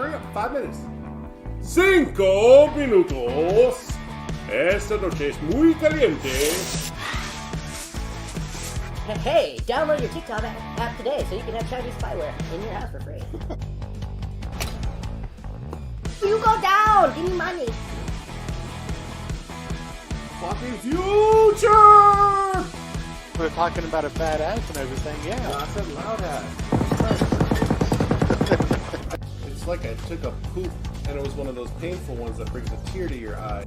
Hurry up, 5 minutes. 5 minutos. Esta noche es muy caliente. Hey, download your TikTok app today so you can have Chinese spyware in your house for free. You go down! Give me money! Fucking future! We're talking about a fat ass and everything, yeah. No, I said loud ass. It's like I took a poop and it was one of those painful ones that brings a tear to your eye.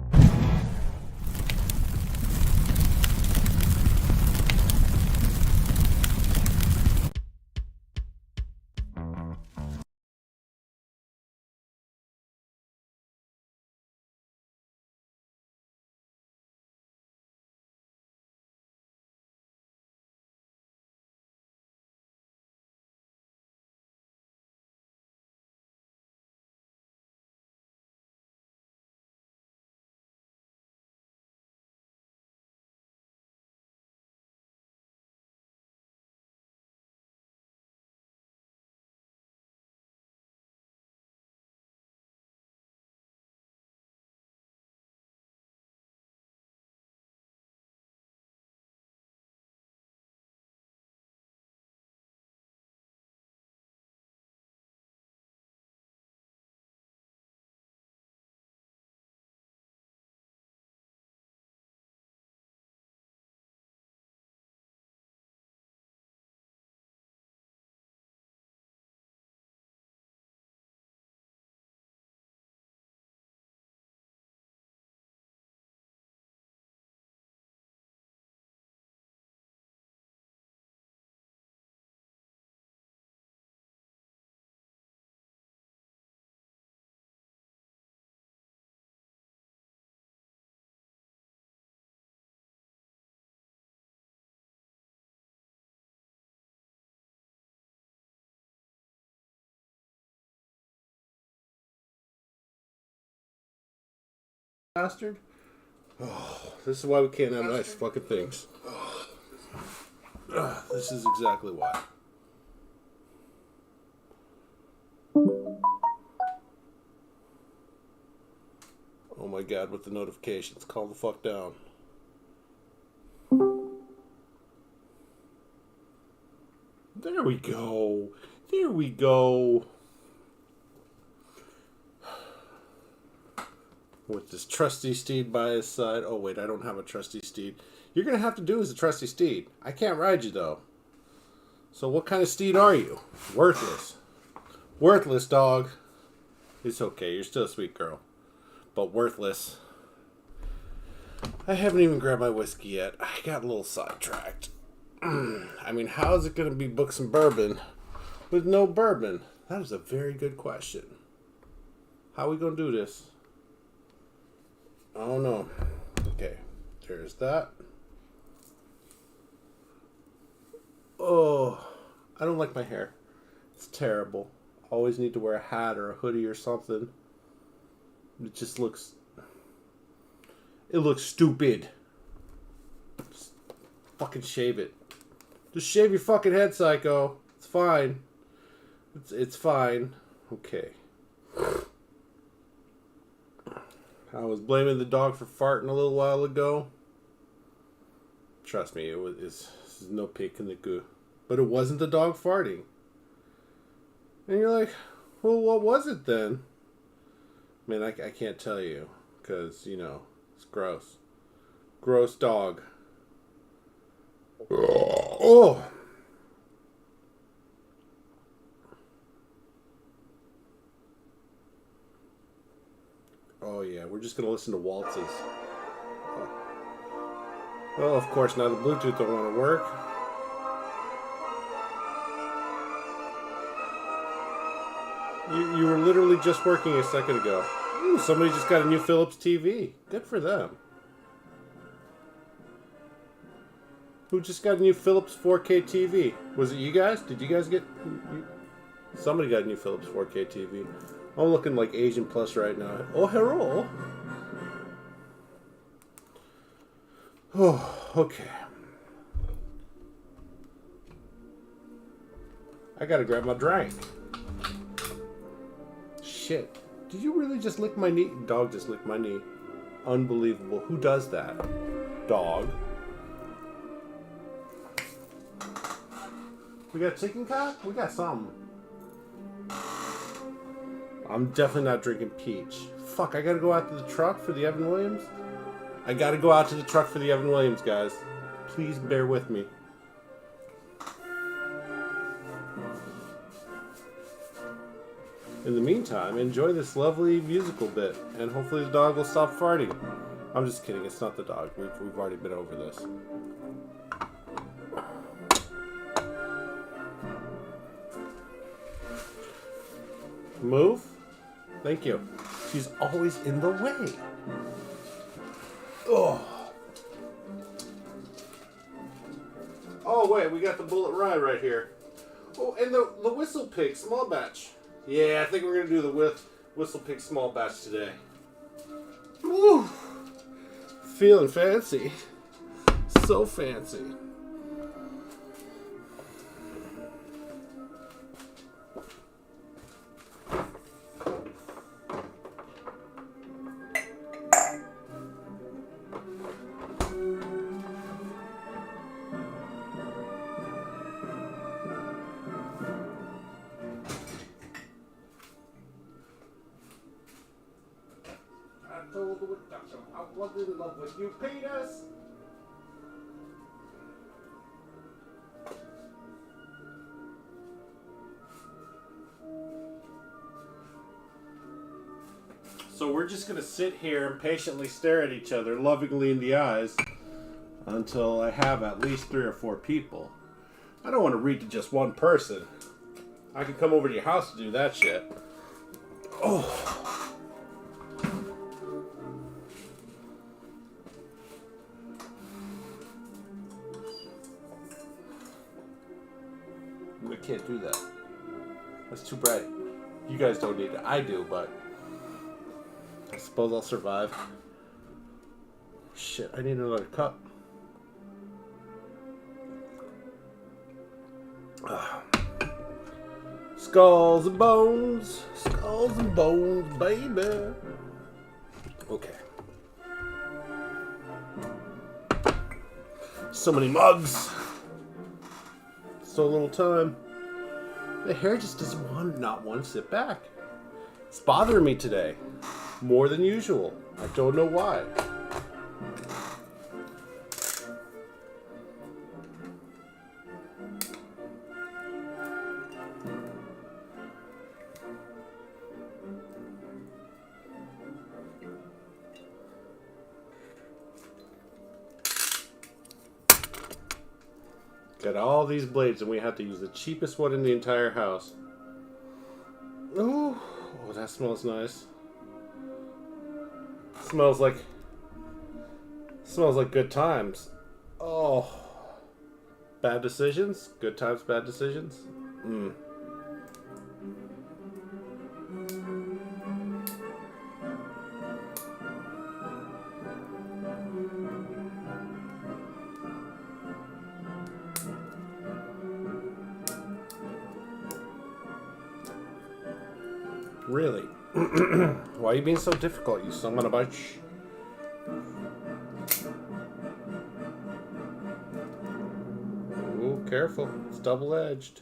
Bastard. Oh, this is why we can't have nice fucking things. This is exactly why. Oh my god, with the notifications. Calm the fuck down. There we go. There we go. With this trusty steed by his side. Oh wait, I don't have a trusty steed. You're going to have to do as a trusty steed. I can't ride you though. So what kind of steed are you? Worthless. Worthless, dog. It's okay, you're still a sweet girl. But worthless. I haven't even grabbed my whiskey yet. I got a little sidetracked. I mean, how is it going to be books and bourbon with no bourbon? That is a very good question. How are we going to do this? Oh no. Okay, there's that. Oh, I don't like my hair. It's terrible. Always need to wear a hat or a hoodie or something. It just looks... It looks stupid. Just fucking shave it. Just shave your fucking head, psycho. It's fine. It's fine. Okay. I was blaming the dog for farting a little while ago. Trust me, this is no peek in the goo. But it wasn't the dog farting. And you're like, well, what was it then? I mean, I can't tell you. Because, you know, it's gross. Gross dog. Oh! Oh yeah, we're just going to listen to waltzes. Oh. Well, of course, now the Bluetooth don't want to work. You were literally just working a second ago. Ooh, somebody just got a new Philips TV. Good for them. Who just got a new Philips 4K TV? Was it you guys? Did you guys get... Somebody got a new Philips 4K TV. I'm looking like Asian Plus right now. Oh, hello. Oh, okay. I gotta grab my drink. shit. Did you really just lick my knee? Dog just licked my knee. Unbelievable. Who does that? Dog. We got chicken cock? We got something. I'm definitely not drinking peach. Fuck, I gotta go out to the truck for the Evan Williams? I gotta go out to the truck for the Evan Williams, guys. Please bear with me. In the meantime, enjoy this lovely musical bit, and hopefully the dog will stop farting. I'm just kidding, it's not the dog. We've already been over this. Move. Thank you. She's always in the way. Oh. Oh, wait, we got the Bullet Rye right here. Oh, and the Whistle Pig small batch. Yeah, I think we're going to do the Whistle Pig small batch today. Woo! Feeling fancy. So fancy. I told the doctor I was in love with you, penis. So we're just going to sit here and patiently stare at each other, lovingly in the eyes, until I have at least 3 or 4 people. I don't want to read to just one person. I can come over to your house to do that shit. Oh. I can't do that. That's too bright. You guys don't need it. I do, but I suppose I'll survive. Shit, I need another cup. Skulls and bones. Skulls and bones, baby. Okay. So many mugs. So little time. The hair just doesn't not want to sit back. It's bothering me today. More than usual. I don't know why. Got all these blades and we have to use the cheapest one in the entire house. Ooh, oh, that smells nice. Smells like good times. Oh, bad decisions, good times, bad decisions. Really? Why are you being so difficult, you son of a bitch? Ooh, careful. It's double-edged.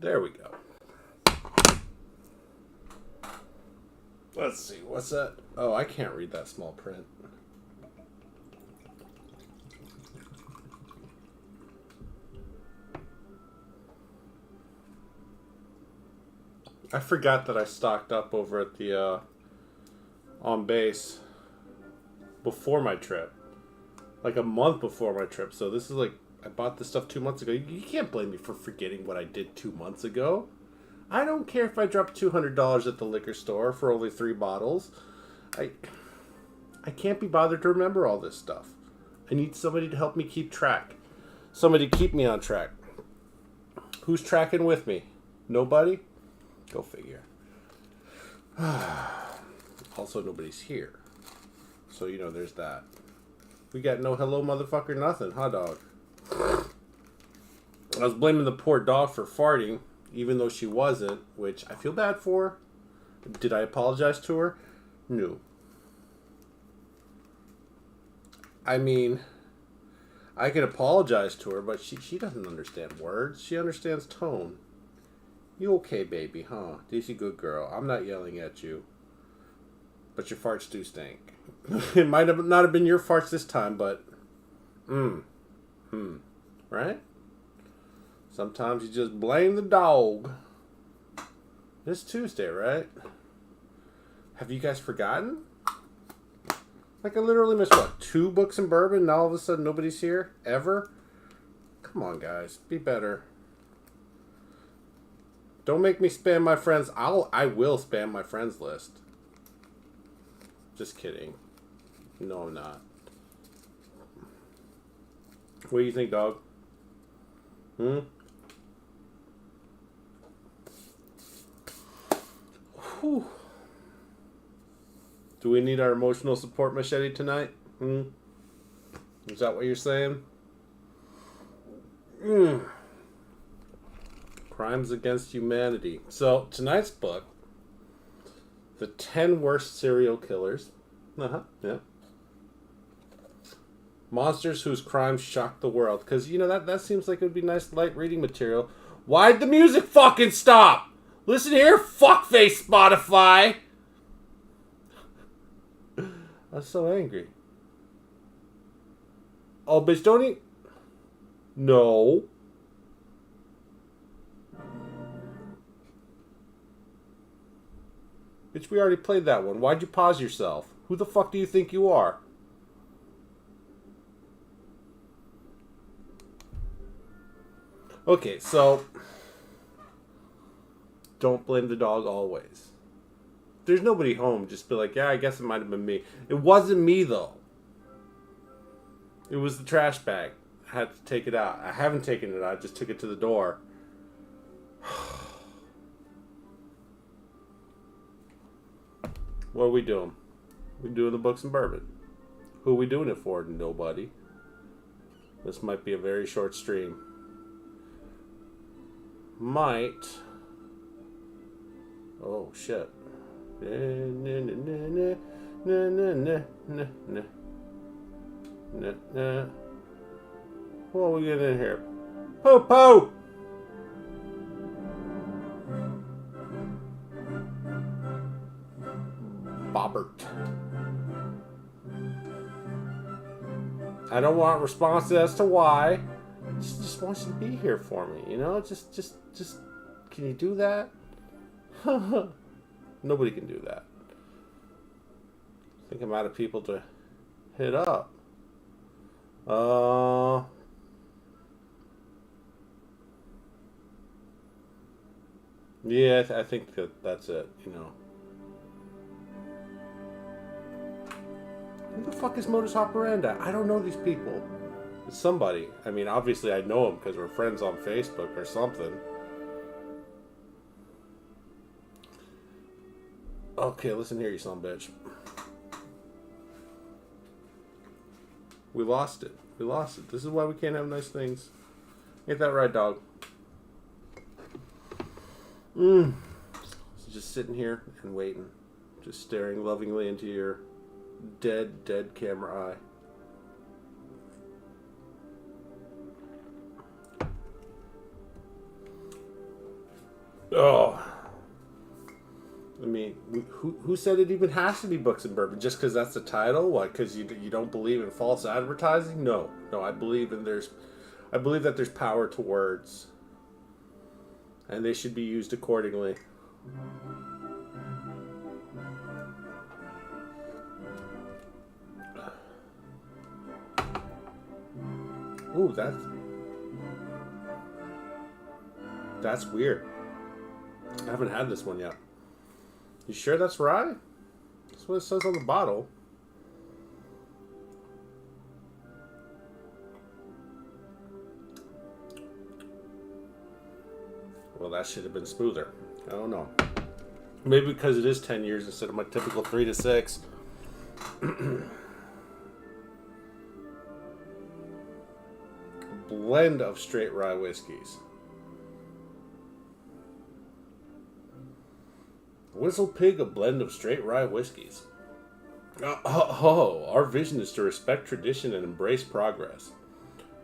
There we go. Let's see. What's that? Oh, I can't read that small print. I forgot that I stocked up over at the on base before my trip, like a month before my trip. So this is like, I bought this stuff 2 months ago. You can't blame me for forgetting what I did 2 months ago. I don't care if I dropped $200 at the liquor store for only 3 bottles. I can't be bothered to remember all this stuff. I need somebody to help me keep track. Somebody to keep me on track. Who's tracking with me? Nobody? Go figure. Also, nobody's here. So, you know, there's that. We got no hello, motherfucker, nothing, huh, dog? I was blaming the poor dog for farting, even though she wasn't, which I feel bad for. Did I apologize to her? No. I mean, I can apologize to her, but she doesn't understand words. She understands tone. You okay, baby, huh? Daisy, good girl. I'm not yelling at you. But your farts do stink. It might have not have been your farts this time, but... Right? Sometimes you just blame the dog. It's Tuesday, right? Have you guys forgotten? Like, I literally missed, what, 2 books in bourbon? Now all of a sudden nobody's here? Ever? Come on, guys. Be better. Don't make me spam my friends. I will spam my friends list. Just kidding. No, I'm not. What do you think, dog? Whew. Do we need our emotional support machete tonight? Is that what you're saying? Crimes Against Humanity. So, tonight's book, The 10 Worst Serial Killers. Yeah. Monsters whose crimes shocked the world. Because, you know, that seems like it would be nice light reading material. Why'd the music fucking stop? Listen here, fuckface Spotify. I was so angry. Oh, bitch, don't eat. No. Bitch, we already played that one. Why'd you pause yourself? Who the fuck do you think you are? Okay, so... Don't blame the dog always. There's nobody home. Just be like, yeah, I guess it might have been me. It wasn't me, though. It was the trash bag. I had to take it out. I haven't taken it out. I just took it to the door. What are we doing? We're doing the books and bourbon. Who are we doing it for? Nobody. This might be a very short stream. Might. Oh, shit. What are we getting in here? Poo-poo! Bobbert. I don't want responses as to why. Just wants you to be here for me, you know? Just, can you do that? Nobody can do that. I think I'm out of people to hit up. Yeah, I think that's it, you know. Who the fuck is Modus Operandi? I don't know these people. It's somebody. I mean, obviously I know them because we're friends on Facebook or something. Okay, listen here, you son of a bitch. We lost it. We lost it. This is why we can't have nice things. Ain't that right, dog? Just sitting here and waiting. Just staring lovingly into your dead camera eye. Oh. I mean, who said it even has to be books and bourbon? Just because that's the title? What? Because you don't believe in false advertising? No. I believe that there's power to words, and they should be used accordingly. Ooh, that's weird. I haven't had this one yet. You sure that's rye? That's what it says on the bottle. Well, that should have been smoother. I don't know. Maybe because it is 10 years instead of my typical 3 to 6. blend of straight rye whiskeys. Whistle Pig, a blend of straight rye whiskeys. Our vision is to respect tradition and embrace progress.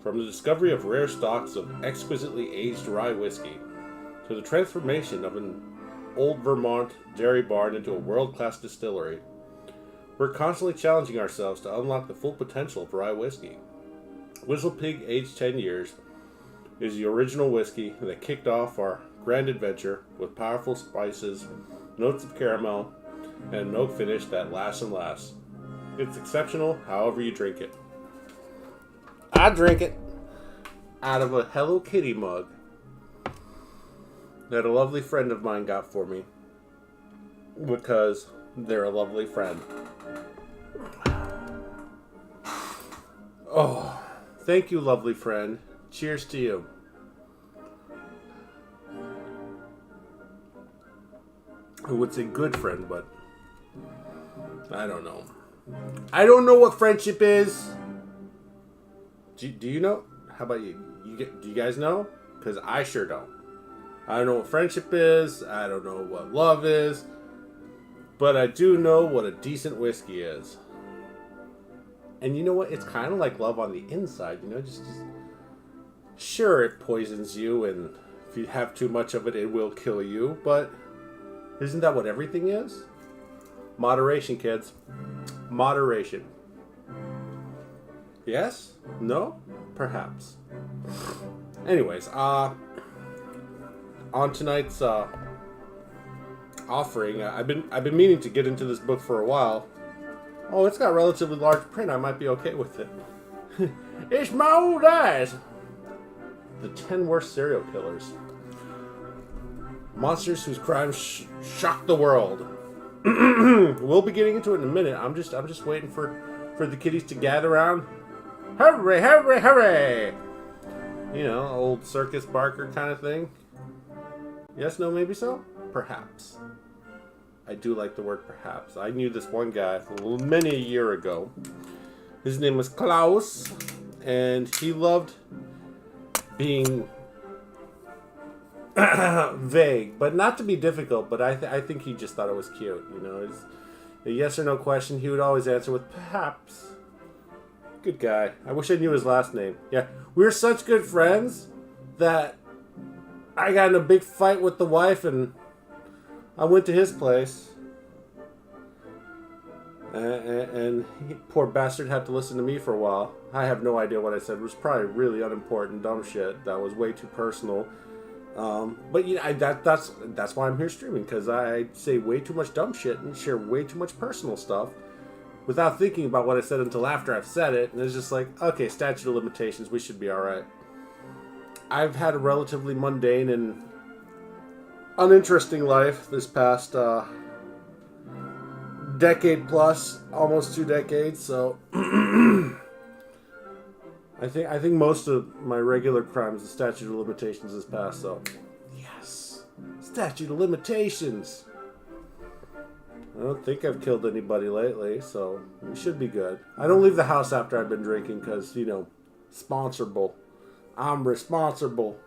From the discovery of rare stocks of exquisitely aged rye whiskey to the transformation of an old Vermont dairy barn into a world-class distillery, we're constantly challenging ourselves to unlock the full potential of rye whiskey. Whistle Pig, aged 10 years, is the original whiskey that kicked off our grand adventure with powerful spices, notes of caramel, and an oak finish that lasts and lasts. It's exceptional however you drink it. I drink it out of a Hello Kitty mug that a lovely friend of mine got for me because they're a lovely friend. Oh, thank you, lovely friend. Cheers to you. I would say good friend, but I don't know. I don't know what friendship is. Do you know? How about you? Do you guys know? Because I sure don't. I don't know what friendship is. I don't know what love is. But I do know what a decent whiskey is. And you know what? It's kind of like love on the inside. You know, just sure, it poisons you, and if you have too much of it, it will kill you. But isn't that what everything is? Moderation, kids. Moderation. Yes? No? Perhaps. Anyways, on tonight's offering, I've been meaning to get into this book for a while. Oh, it's got relatively large print. I might be okay with it. It's my old eyes. The 10 worst serial killers. Monsters whose crimes shock the world. We'll be getting into it in a minute. I'm just waiting for the kiddies to gather around. Hurry, hurry, hurry! You know, old Circus Barker kind of thing. Yes, no, maybe so? Perhaps. I do like the word perhaps. I knew this one guy many a year ago. His name was Klaus, and he loved being vague, but not to be difficult, but I think he just thought it was cute. You know, it's a yes or no question, he would always answer with perhaps. Good guy. I wish I knew his last name. Yeah, we were such good friends that I got in a big fight with the wife, and I went to his place. And poor bastard had to listen to me for a while. I have no idea what I said. It was probably really unimportant, dumb shit that was way too personal. But you know, that's why I'm here streaming, because I say way too much dumb shit and share way too much personal stuff without thinking about what I said until after I've said it, and it's just like, okay, statute of limitations, we should be alright. I've had a relatively mundane and uninteresting life this past decade plus, almost 2 decades, so I think most of my regular crimes, the statute of limitations is passed, so yes, statute of limitations. I don't think I've killed anybody lately, so we should be good. I don't leave the house after I've been drinking because, you know, sponsorable. I'm responsible.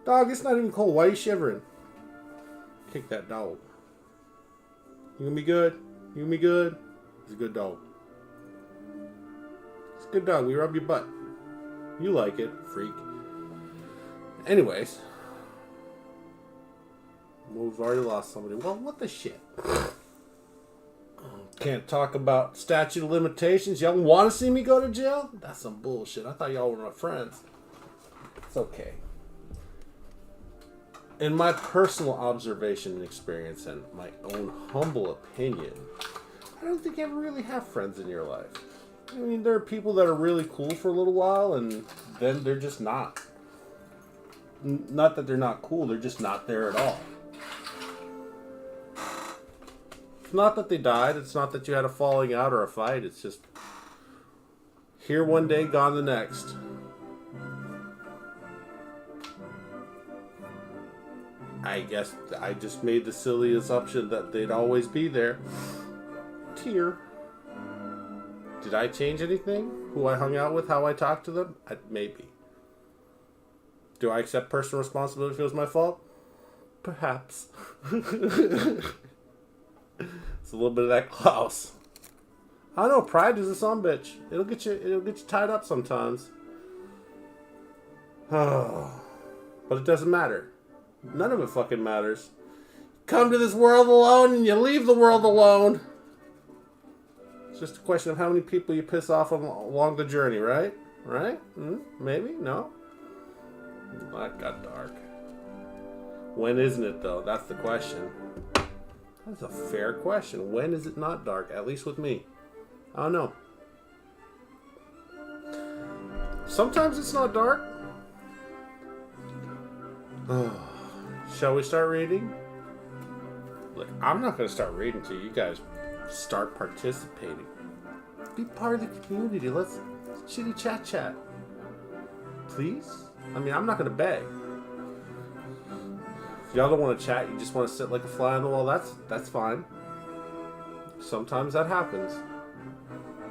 Dog, it's not even cold. Why are you shivering? Kick that dog. You gonna be good? You gonna be good? He's a good dog. It's a good dog. We rub your butt. You like it, freak. Anyways. We've already lost somebody. Well, what the shit? Can't talk about statute of limitations. Y'all want to see me go to jail? That's some bullshit. I thought y'all were my friends. It's okay. In my personal observation and experience and my own humble opinion, I don't think you ever really have friends in your life. I mean, there are people that are really cool for a little while and then they're just not. Not that they're not cool, they're just not there at all. It's not that they died, it's not that you had a falling out or a fight, it's just here one day, gone the next. I guess I just made the silly assumption that they'd always be there. Tear. Did I change anything? Who I hung out with, how I talked to them? Maybe. Do I accept personal responsibility if it was my fault? Perhaps. It's a little bit of that Klaus. I don't know. Pride is a sumbitch. It'll get you tied up sometimes. But it doesn't matter. None of it fucking matters. Come to this world alone and you leave the world alone. It's just a question of how many people you piss off along the journey, right? Right? Maybe? No? That got dark. When isn't it, though? That's the question. That's a fair question. When is it not dark? At least with me. I don't know. Sometimes it's not dark. Shall we start reading? Look, I'm not going to start reading till you guys start participating. Be part of the community. Let's chitty chat. Please? I mean, I'm not going to beg. If y'all don't want to chat, you just want to sit like a fly on the wall, that's fine. Sometimes that happens.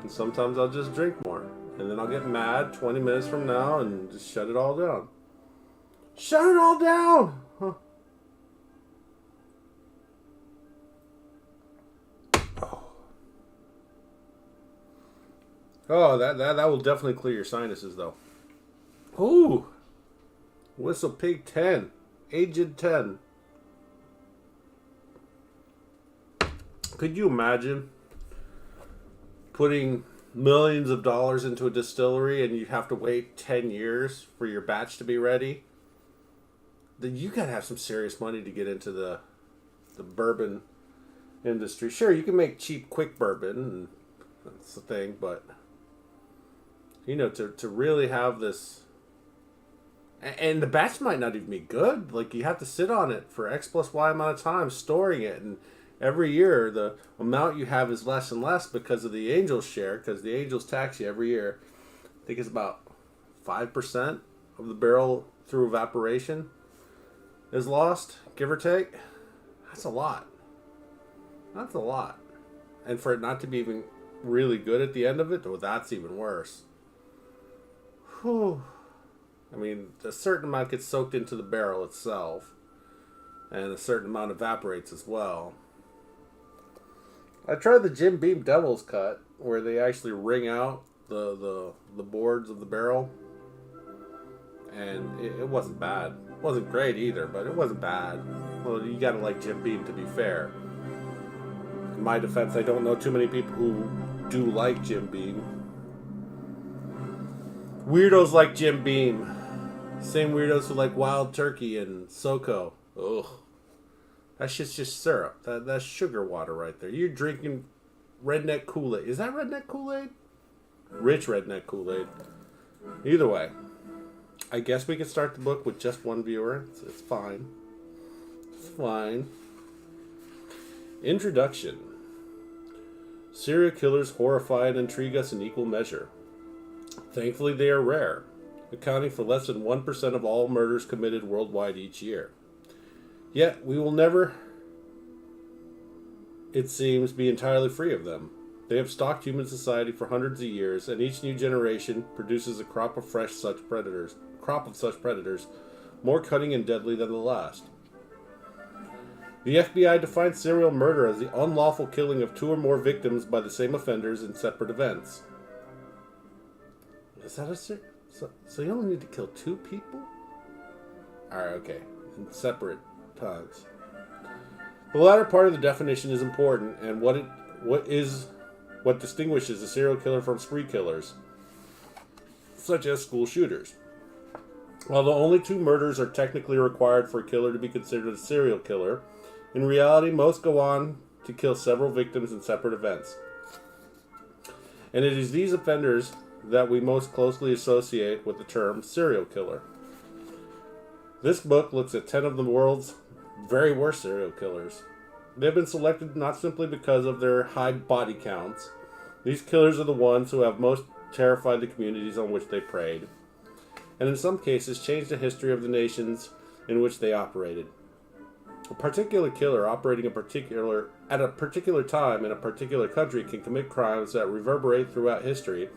And sometimes I'll just drink more. And then I'll get mad 20 minutes from now and just shut it all down. Shut it all down! Huh. Oh, that will definitely clear your sinuses, though. Ooh! Whistle Pig 10. Aged 10. Could you imagine putting millions of dollars into a distillery and you have to wait 10 years for your batch to be ready? Then you gotta have some serious money to get into the bourbon industry. Sure, you can make cheap, quick bourbon, and that's the thing, but you know, to really have this, and the batch might not even be good. Like, you have to sit on it for X plus Y amount of time, storing it, and every year the amount you have is less and less because of the Angels share, because the Angels tax you every year. I think it's about 5% of the barrel through evaporation is lost, give or take. That's a lot. That's a lot. And for it not to be even really good at the end of it, well, that's even worse. Whew. I mean, a certain amount gets soaked into the barrel itself, and a certain amount evaporates as well. I tried the Jim Beam Devil's Cut, where they actually wring out the boards of the barrel, and it wasn't bad. It wasn't great either, but it wasn't bad. Well, you gotta like Jim Beam, to be fair. In my defense, I don't know too many people who do like Jim Beam. Weirdos like Jim Beam. Same weirdos who like Wild Turkey and SoCo. Ugh. That shit's just syrup. That's sugar water right there. You're drinking redneck Kool-Aid. Is that redneck Kool-Aid? Rich redneck Kool-Aid. Either way. I guess we can start the book with just one viewer. It's fine. It's fine. Introduction. Serial killers horrify and intrigue us in equal measure. Thankfully, they are rare, accounting for less than 1% of all murders committed worldwide each year. Yet, we will never, it seems, be entirely free of them. They have stalked human society for hundreds of years, and each new generation produces a crop of such predators, more cunning and deadly than the last. The FBI defines serial murder as the unlawful killing of two or more victims by the same offenders in separate events. Is that so you only need to kill two people? Alright, okay. In separate times. The latter part of the definition is important, and what distinguishes a serial killer from spree killers, such as school shooters. Although only 2 murders are technically required for a killer to be considered a serial killer, in reality most go on to kill several victims in separate events. And it is these offenders that we most closely associate with the term serial killer. This book looks at 10 of the world's very worst serial killers. They have been selected not simply because of their high body counts. These killers are the ones who have most terrified the communities on which they preyed, and in some cases changed the history of the nations in which they operated. A particular killer operating at a particular time in a particular country can commit crimes that reverberate throughout history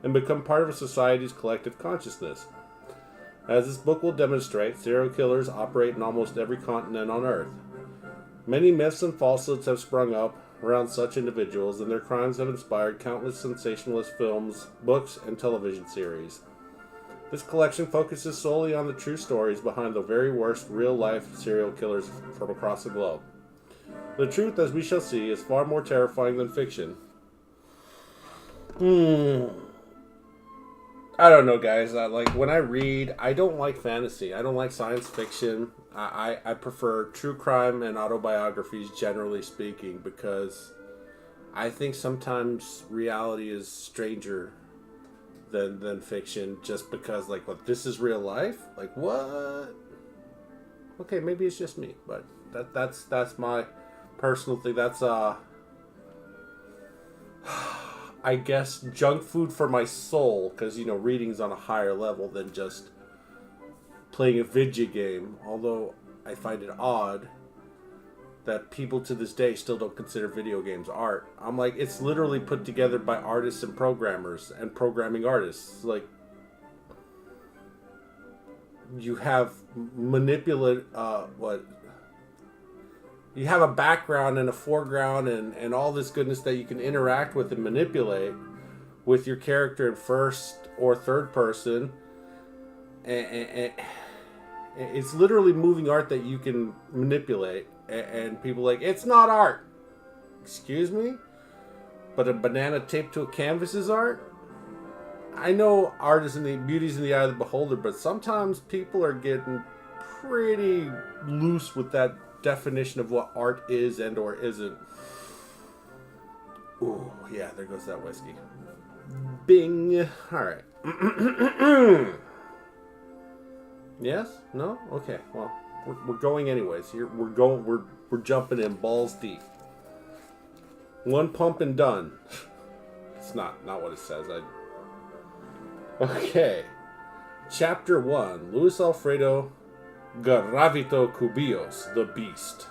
and become part of a society's collective consciousness. As this book will demonstrate, serial killers operate in almost every continent on Earth. Many myths and falsehoods have sprung up around such individuals, and their crimes have inspired countless sensationalist films, books, and television series. This collection focuses solely on the true stories behind the very worst real-life serial killers from across the globe. The truth, as we shall see, is far more terrifying than fiction. I don't know, guys. When I read, I don't like fantasy. I don't like science fiction. I prefer true crime and autobiographies, generally speaking, because I think sometimes reality is stranger than fiction, just because, what, this is real life? Like, what? Okay, maybe it's just me, but that's my personal thing. That's, I guess, junk food for my soul, because, reading's on a higher level than just playing a video game, although I find it odd that people to this day still don't consider video games art. I'm like, it's literally put together by artists and programmers and programming artists. Like, you have you have a background and a foreground and all this goodness that you can interact with and manipulate with your character in first or third person. And it's literally moving art that you can manipulate. And people are like, it's not art. Excuse me? But a banana taped to a canvas is art? I know art is beauty's in the eye of the beholder, but sometimes people are getting pretty loose with that definition of what art is and or isn't. Ooh, yeah, there goes that whiskey. Bing. All right. Yes? No? Okay. Well, we're going anyways. Here we're jumping in balls deep. One pump and done. It's not what it says. Okay. Chapter 1. Luis Alfredo Garavito Cubillos, the Beast.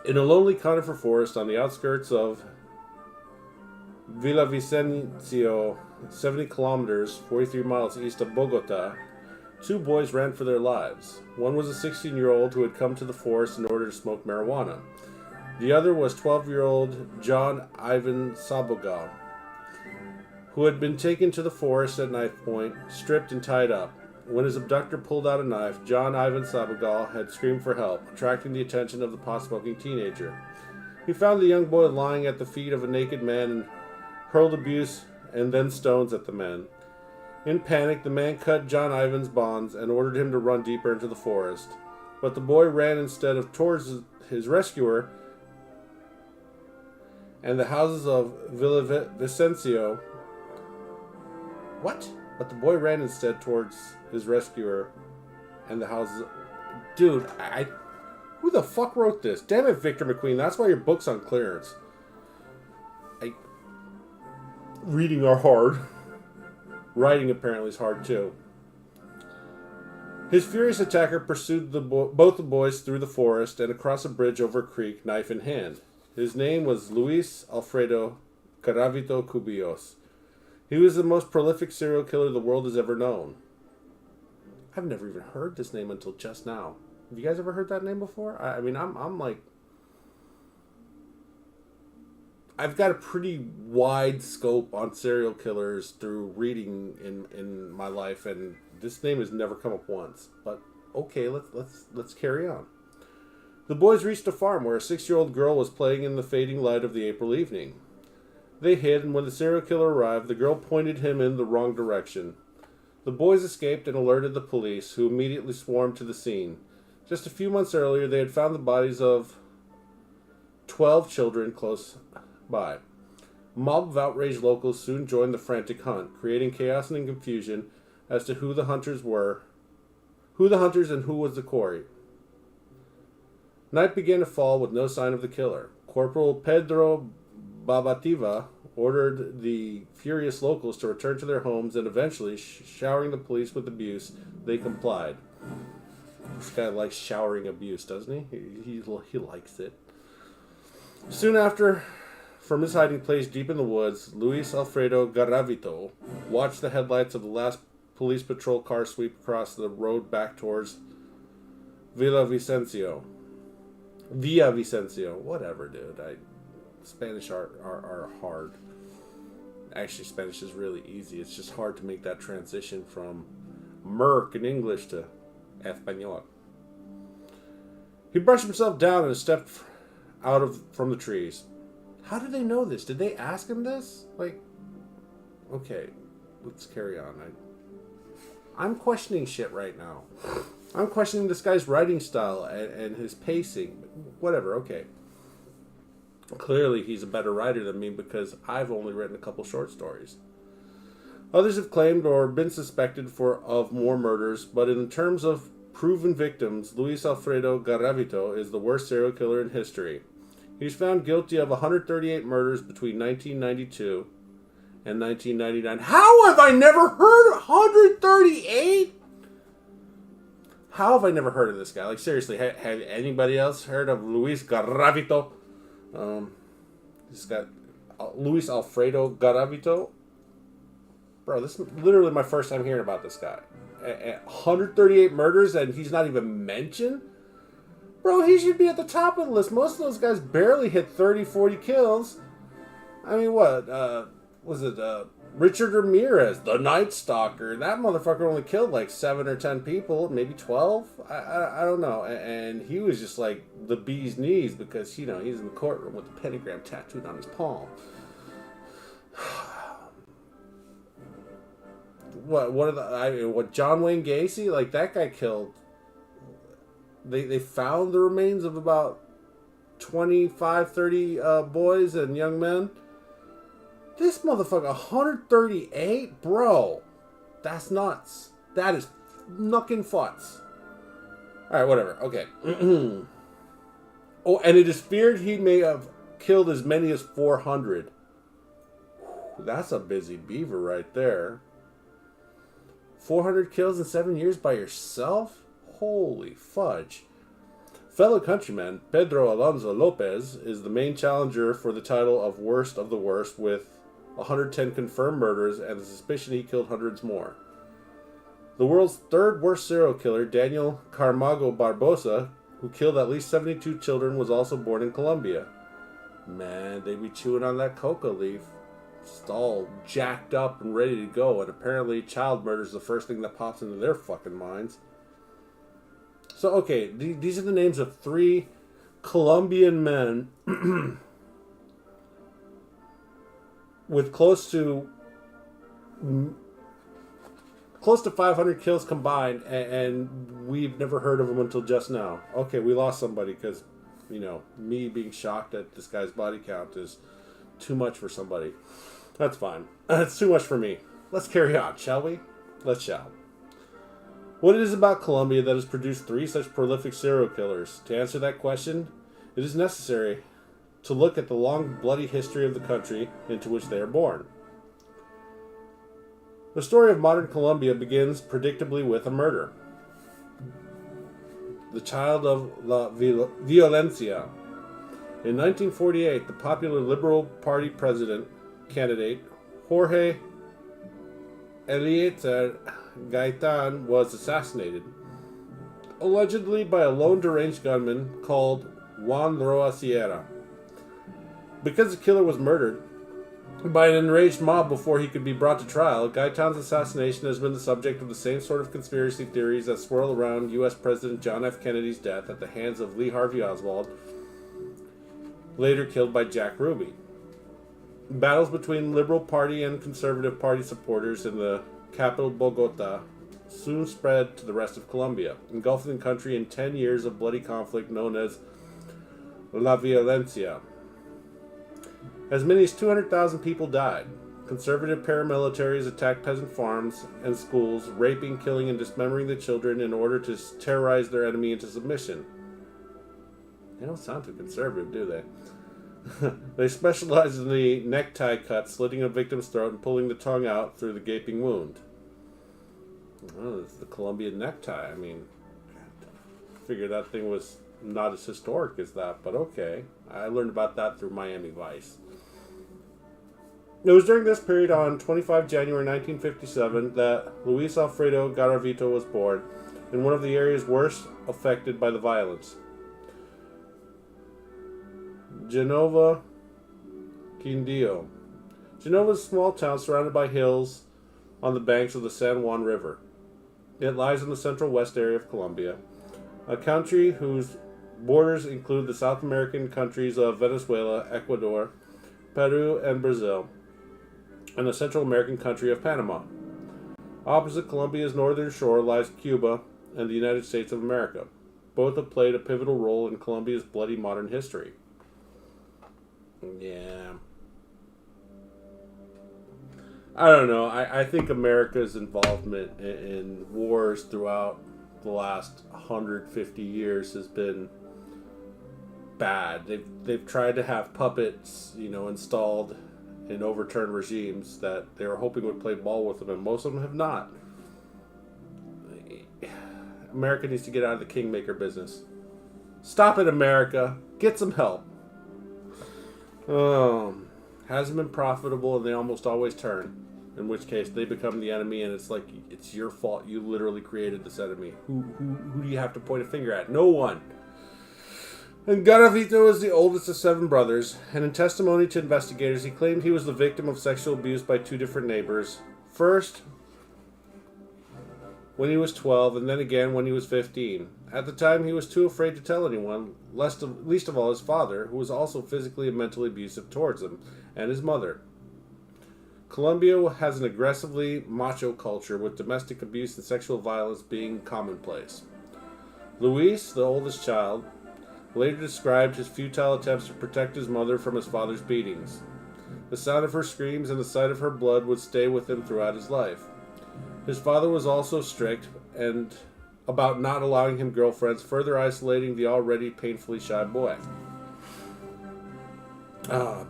In a lonely conifer forest on the outskirts of Villavicencio, 70 kilometers, 43 miles east of Bogota, two boys ran for their lives. One was a 16-year-old who had come to the forest in order to smoke marijuana. The other was 12-year-old John Ivan Sabogal, who had been taken to the forest at knife point, stripped and tied up. When his abductor pulled out a knife, John Ivan Sabogal had screamed for help, attracting the attention of the pot-smoking teenager. He found the young boy lying at the feet of a naked man and hurled abuse and then stones at the man. In panic, the man cut John Ivan's bonds and ordered him to run deeper into the forest. But the boy ran instead of towards his rescuer, and the houses of Villavicencio. What? But the boy ran instead towards his rescuer, and the houses. Dude, who the fuck wrote this? Damn it, Victor McQueen. That's why your book's on clearance. Reading are hard. Writing apparently is hard too. His furious attacker pursued both the boys through the forest and across a bridge over a creek, knife in hand. His name was Luis Alfredo Garavito Cubillos. He was the most prolific serial killer the world has ever known. I've never even heard this name until just now. Have you guys ever heard that name before? I mean, I'm like... I've got a pretty wide scope on serial killers through reading in my life, and this name has never come up once. But okay, let's carry on. The boys reached a farm where a 6-year-old girl was playing in the fading light of the April evening. They hid, and when the serial killer arrived, the girl pointed him in the wrong direction. The boys escaped and alerted the police, who immediately swarmed to the scene. Just a few months earlier, they had found the bodies of 12 children close by. A mob of outraged locals soon joined the frantic hunt, creating chaos and confusion as to who the hunters and who was the quarry. Night began to fall with no sign of the killer. Corporal Pedro Babativa ordered the furious locals to return to their homes, and eventually, showering the police with abuse, they complied. This guy likes showering abuse, doesn't he? He likes it. Soon after, from his hiding place deep in the woods, Luis Alfredo Garavito watched the headlights of the last police patrol cars sweep across the road back towards Villavicencio. Whatever, dude. Spanish are hard. Actually, Spanish is really easy. It's just hard to make that transition from Merc in English to Espanol. He brushed himself down and stepped from the trees. How did they know this? Did they ask him this? Like, okay, let's carry on. I'm questioning shit right now. I'm questioning this guy's writing style and his pacing. Whatever, okay. Clearly, he's a better writer than me because I've only written a couple short stories. Others have claimed or been suspected of more murders, but in terms of proven victims, Luis Alfredo Garavito is the worst serial killer in history. He was found guilty of 138 murders between 1992 and 1999. How have I never heard of 138? How have I never heard of this guy? Like, seriously, have anybody else heard of Luis Garavito? This guy, Luis Alfredo Garavito. Bro, this is literally my first time hearing about this guy. 138 murders and he's not even mentioned? Bro, he should be at the top of the list. Most of those guys barely hit 30, 40 kills. I mean, what? Was it Richard Ramirez, the Night Stalker? That motherfucker only killed like 7 or 10 people, maybe 12. I don't know. And he was just like the bee's knees because, you know, he's in the courtroom with the pentagram tattooed on his palm. What John Wayne Gacy? Like, that guy killed. They found the remains of about 25, 30 boys and young men. This motherfucker, 138? Bro, that's nuts. That is knuckin' futz. Alright, whatever. Okay. Oh, and it is feared he may have killed as many as 400. That's a busy beaver right there. 400 kills in 7 years by yourself? Holy fudge. Fellow countryman Pedro Alonso Lopez is the main challenger for the title of worst of the worst with 110 confirmed murders and the suspicion he killed hundreds more. The world's third worst serial killer, Daniel Carmago Barbosa, who killed at least 72 children, was also born in Colombia. Man, they be chewing on that coca leaf. It's all jacked up and ready to go, and apparently child murder is the first thing that pops into their fucking minds. So, okay, these are the names of 3 Colombian men with close to 500 kills combined, and we've never heard of them until just now. Okay, we lost somebody because, you know, me being shocked at this guy's body count is too much for somebody. That's fine. That's too much for me. Let's carry on, shall we? Let's shall. What it is about Colombia that has produced 3 such prolific serial killers? To answer that question, it is necessary to look at the long, bloody history of the country into which they are born. The story of modern Colombia begins predictably with a murder. The child of La Violencia. In 1948, the popular Liberal Party president candidate Jorge Eliezer Gaitan was assassinated, allegedly by a lone deranged gunman called Juan Roa Sierra. Because the killer was murdered by an enraged mob before he could be brought to trial, Gaitan's assassination has been the subject of the same sort of conspiracy theories that swirl around U.S. President John F. Kennedy's death at the hands of Lee Harvey Oswald, later killed by Jack Ruby. Battles between Liberal Party and Conservative Party supporters in the capital Bogota soon spread to the rest of Colombia, engulfing the country in 10 years of bloody conflict known as La Violencia. As many as 200,000 people died. Conservative paramilitaries attacked peasant farms and schools, raping, killing, and dismembering the children in order to terrorize their enemy into submission. They don't sound too conservative, do they? They specialize in the necktie cut, slitting a victim's throat and pulling the tongue out through the gaping wound. Oh, it's the Colombian necktie. I mean, I figured that thing was not as historic as that, but okay. I learned about that through Miami Vice. It was during this period on 25 January 1957 that Luis Alfredo Garavito was born in one of the areas worst affected by the violence. Genova, Quindío. Genova is a small town surrounded by hills on the banks of the San Juan River. It lies in the central west area of Colombia, a country whose borders include the South American countries of Venezuela, Ecuador, Peru, and Brazil, and the Central American country of Panama. Opposite Colombia's northern shore lies Cuba and the United States of America. Both have played a pivotal role in Colombia's bloody modern history. Yeah. I don't know. I think America's involvement in wars throughout the last 150 years has been bad. They've tried to have puppets, installed in overturned regimes that they were hoping would play ball with them, and most of them have not. America needs to get out of the kingmaker business. Stop it, America. Get some help. Hasn't been profitable, and they almost always turn. In which case, they become the enemy, and it's like, it's your fault. You literally created this enemy. Who do you have to point a finger at? No one. And Garavito is the oldest of 7 brothers, and in testimony to investigators, he claimed he was the victim of sexual abuse by 2 different neighbors. First, when he was 12, and then again when he was 15. At the time, he was too afraid to tell anyone, least of all his father, who was also physically and mentally abusive towards him, and his mother. Colombia has an aggressively macho culture, with domestic abuse and sexual violence being commonplace. Luis, the oldest child, later described his futile attempts to protect his mother from his father's beatings. The sound of her screams and the sight of her blood would stay with him throughout his life. His father was also strict and about not allowing him girlfriends, further isolating the already painfully shy boy.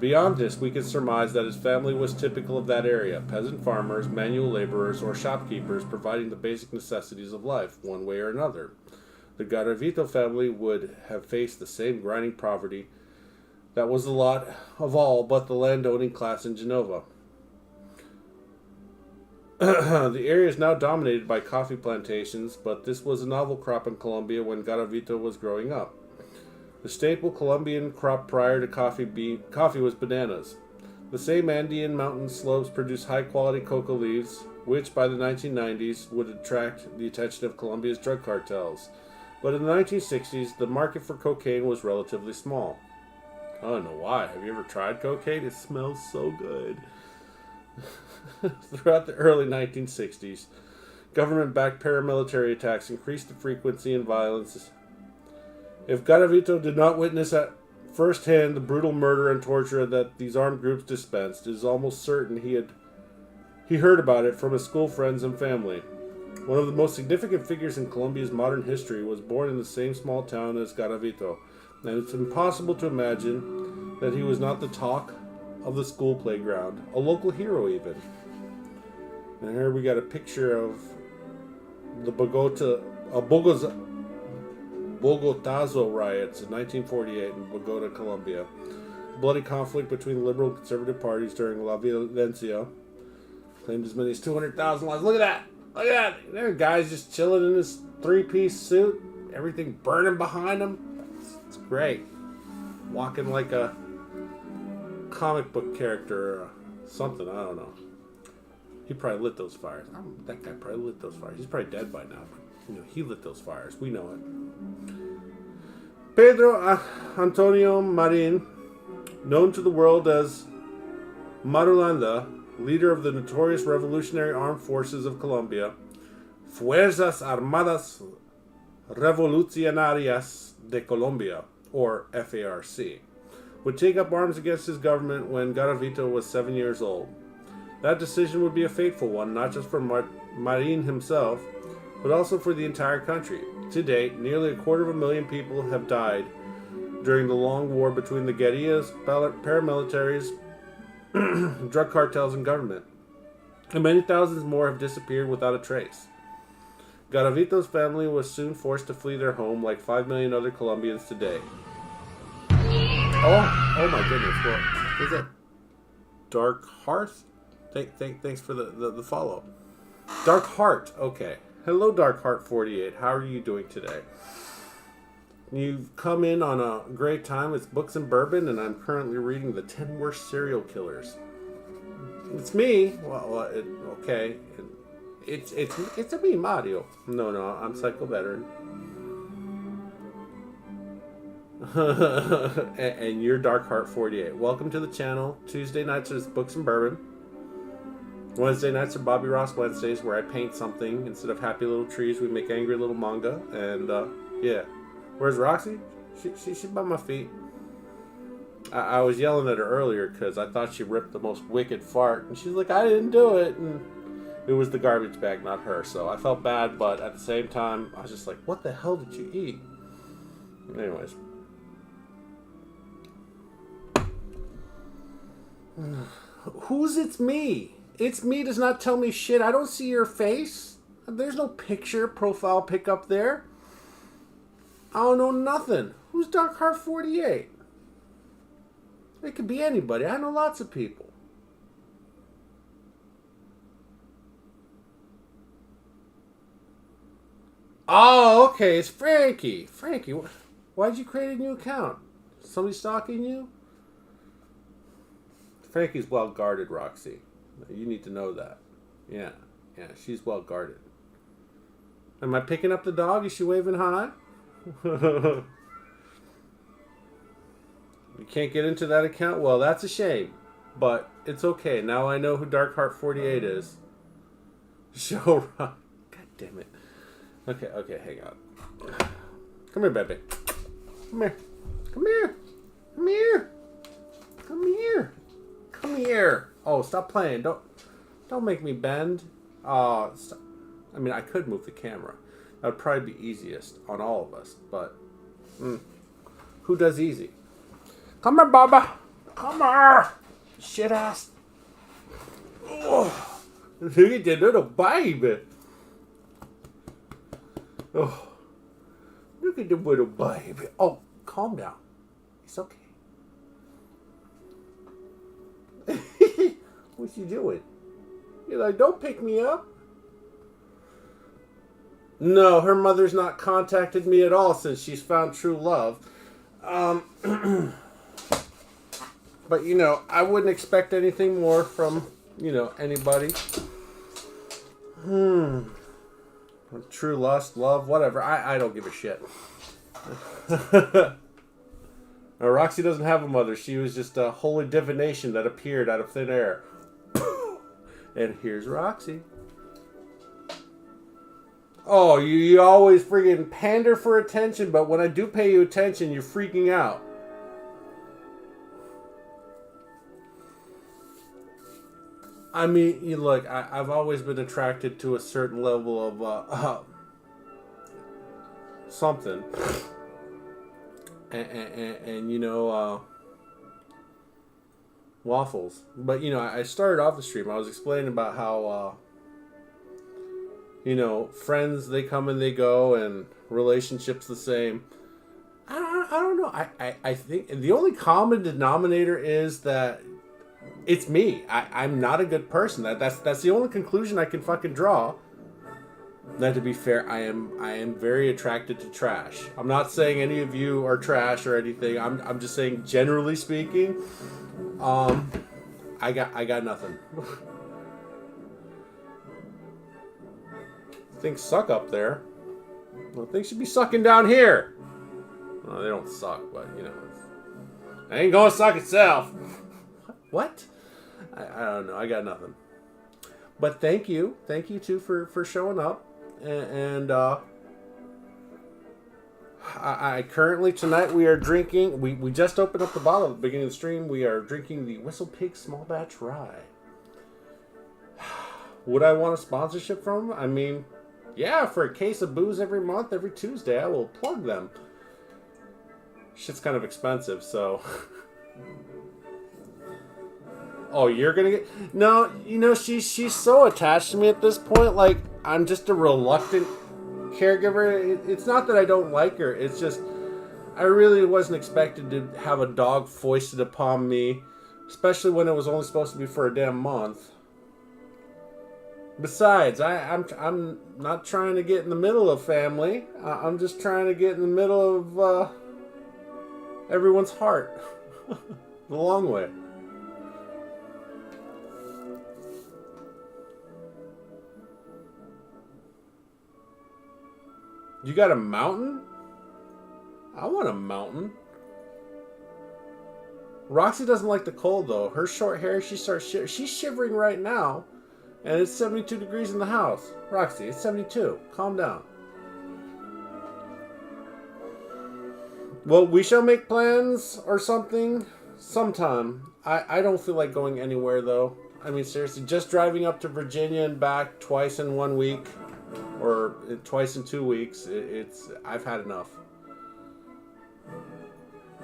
Beyond this, we can surmise that his family was typical of that area, peasant farmers, manual laborers, or shopkeepers providing the basic necessities of life, one way or another. The Garavito family would have faced the same grinding poverty that was the lot of all but the landowning class in Genova. The area is now dominated by coffee plantations, but this was a novel crop in Colombia when Garavito was growing up. The staple Colombian crop prior to coffee was bananas. The same Andean mountain slopes produce high-quality coca leaves, which by the 1990s would attract the attention of Colombia's drug cartels. But in the 1960s, the market for cocaine was relatively small. I don't know why. Have you ever tried cocaine? It smells so good. Throughout the early 1960s, government-backed paramilitary attacks increased the frequency and violence. If Garavito did not witness at firsthand the brutal murder and torture that these armed groups dispensed, it is almost certain he heard about it from his school friends and family. One of the most significant figures in Colombia's modern history was born in the same small town as Garavito, and it's impossible to imagine that he was not the talk of the school playground, a local hero even. And here we got a picture of the Bogotazo riots in 1948 in Bogota, Colombia. Bloody conflict between the liberal and conservative parties during La Violencia claimed as many as 200,000 lives. Look at that! Look at that! There, guy's just chilling in his 3-piece suit, everything burning behind him. It's great. Walking like a comic book character or something, I don't know. He probably lit those fires. That guy probably lit those fires. He's probably dead by now, but he lit those fires. We know it. Pedro Antonio Marin, known to the world as Marulanda, leader of the notorious Revolutionary Armed Forces of Colombia, Fuerzas Armadas Revolucionarias de Colombia, or FARC, would take up arms against his government when Garavito was 7 years old. That decision would be a fateful one, not just for Marin himself, but also for the entire country. To date, nearly 250,000 people have died during the long war between the guerrillas, paramilitaries, drug cartels, and government. And many thousands more have disappeared without a trace. Garavito's family was soon forced to flee their home like 5 million other Colombians today. Oh my goodness, what is it? Dark Hearth. Thanks for the follow. Dark Heart. Okay. Hello, Dark Heart 48. How are you doing today? You've come in on a great time. It's Books and Bourbon, and I'm currently reading The 10 Worst Serial Killers. It's me. Okay. It's a me, Mario. No, I'm Psycho Veteran. and you're Dark Heart 48. Welcome to the channel. Tuesday nights is Books and Bourbon. Wednesday nights are Bobby Ross Wednesdays, where I paint something. Instead of happy little trees, we make angry little manga. And yeah. Where's Roxy? She's by my feet. I was yelling at her earlier because I thought she ripped the most wicked fart. And she's like, I didn't do it. And it was the garbage bag, not her. So I felt bad, but at the same time, I was just like, what the hell did you eat? Anyways. Who's it's me? It's me does not tell me shit. I don't see your face. There's no picture profile pic up there. I don't know nothing. Who's Dark Heart 48? It could be anybody. I know lots of people. Oh, okay. It's Frankie. Frankie, why'd you create a new account? Somebody stalking you? Frankie's well guarded, Roxy. You need to know that. Yeah, she's well guarded. Am I picking up the dog? Is she waving hi? You can't get into that account? Well, that's a shame. But it's okay. Now I know who Dark Heart 48 is. Show God damn it. Okay, hang on. Come here, baby. Come here. Come here. Come here. Come here. Come here. Oh, stop playing. Don't make me bend. Stop. I mean, I could move the camera. That would probably be easiest on all of us, but who does easy? Come here, Baba. Come here. Shit ass. Oh, look at that little baby. Oh, look at the little baby. Oh, calm down. It's okay. What's you doing? You're like, don't pick me up. No, her mother's not contacted me at all since she's found true love. But, I wouldn't expect anything more from, anybody. True lust, love, whatever. I don't give a shit. Now, Roxy doesn't have a mother. She was just a holy divination that appeared out of thin air. And here's Roxy. Oh, you always friggin' pander for attention, but when I do pay you attention, you're freaking out. I mean, look, I've always been attracted to a certain level of something. And waffles. But, I started off the stream. I was explaining about how, friends, they come and they go, and relationships the same. I don't know. I think the only common denominator is that it's me. I'm not a good person. That's the only conclusion I can fucking draw. Now, to be fair, I am very attracted to trash. I'm not saying any of you are trash or anything. I'm just saying, generally speaking, I got nothing. Things suck up there. Well, things should be sucking down here. Well, they don't suck, but it ain't gonna suck itself. What? I don't know. I got nothing. But thank you too for showing up. And I currently tonight we are drinking. We just opened up the bottle at the beginning of the stream. We are drinking the Whistle Pig Small Batch Rye. Would I want a sponsorship from them? I mean, yeah, for a case of booze every month, every Tuesday, I will plug them. Shit's kind of expensive, so. Oh, you're gonna get... No, she's so attached to me at this point. Like, I'm just a reluctant caregiver. It's not that I don't like her. It's just, I really wasn't expected to have a dog foisted upon me especially when it was only supposed to be for a damn month. Besides, I'm not trying to get in the middle of family. I'm just trying to get in the middle of everyone's heart. The long way. You got a mountain? I want a mountain. Roxy doesn't like the cold though. Her short hair, she's shivering right now. And it's 72 degrees in the house. Roxy, it's 72. Calm down. Well, we shall make plans or something sometime. I don't feel like going anywhere though. I mean, seriously, just driving up to Virginia and back twice in 1 week or twice in 2 weeks, I've had enough.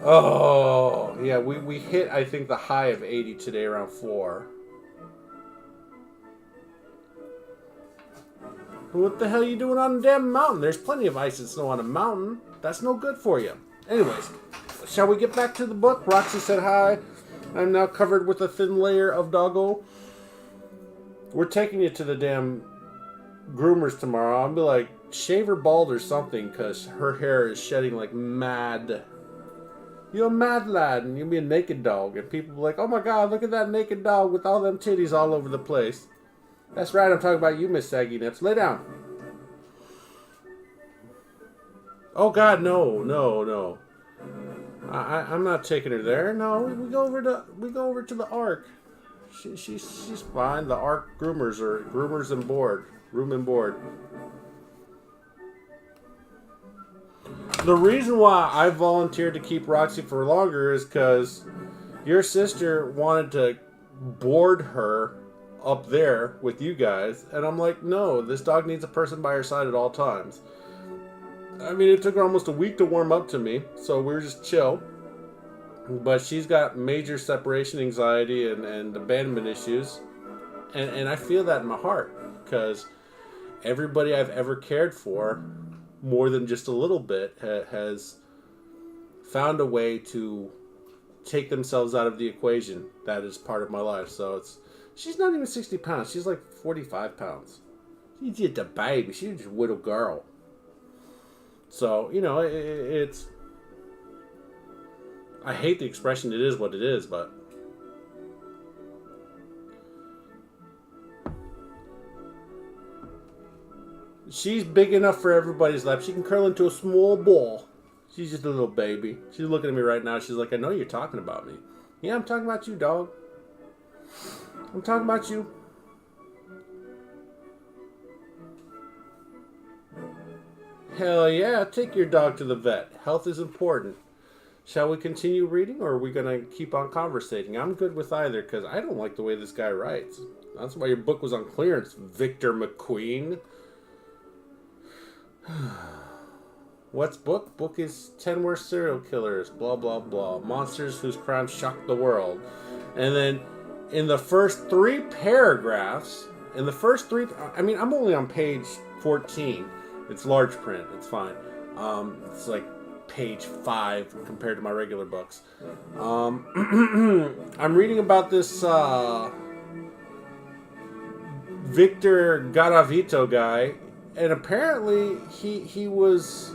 Oh, yeah, we hit, I think, the high of 80 today around 4. What the hell are you doing on a damn mountain? There's plenty of ice and snow on a mountain. That's no good for you. Anyways, shall we get back to the book? Roxy said hi. I'm now covered with a thin layer of doggo. We're taking you to the damn groomers tomorrow. I'll be like, shave her bald or something, because her hair is shedding like mad. You're a mad lad, and you'll be a naked dog. And people will be like, oh my god, look at that naked dog with all them titties all over the place. That's right, I'm talking about you, Miss Saggy Nips. Lay down. Oh god, no. I'm not taking her there. No, we go over to the Ark. She's fine. The Ark groomers and board. Room and board. The reason why I volunteered to keep Roxy for longer is because your sister wanted to board her up there with you guys, and I'm like, no, this dog needs a person by her side at all times. I mean, it took her almost a week to warm up to me, so we were just chill. But she's got major separation anxiety and abandonment issues, and I feel that in my heart, because everybody I've ever cared for, more than just a little bit, has found a way to take themselves out of the equation that is part of my life. So she's not even 60 pounds. She's like 45 pounds. She's just a baby. She's just a little girl. So, you know, it's... I hate the expression, it is what it is, but... she's big enough for everybody's lap. She can curl into a small ball. She's just a little baby. She's looking at me right now. She's like, I know you're talking about me. Yeah, I'm talking about you, dog. I'm talking about you. Hell yeah, take your dog to the vet. Health is important. Shall we continue reading, or are we going to keep on conversating? I'm good with either, because I don't like the way this guy writes. That's why your book was on clearance, Victor McQueen. What's book? Book is 10 Worst Serial Killers, blah, blah, blah. Monsters whose crimes shocked the world. And then, in the first 3 paragraphs, I'm only on page 14. It's large print, it's fine. It's like page 5 compared to my regular books. I'm reading about this Victor Garavito guy, and apparently he was...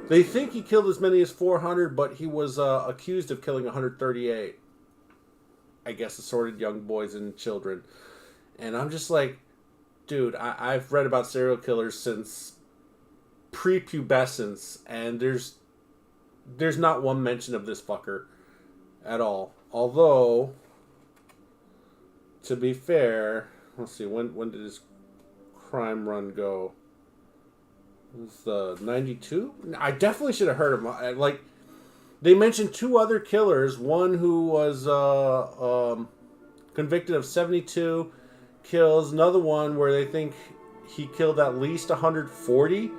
They think he killed as many as 400, but he was accused of killing 138. I guess assorted young boys and children. And I'm just like, dude, I've read about serial killers since prepubescence, and there's not one mention of this fucker at all. Although, to be fair, let's see, when did his crime run go? It was 92? I definitely should have heard of him. Like, they mentioned 2 other killers. One who was convicted of 72 kills. Another one where they think he killed at least 140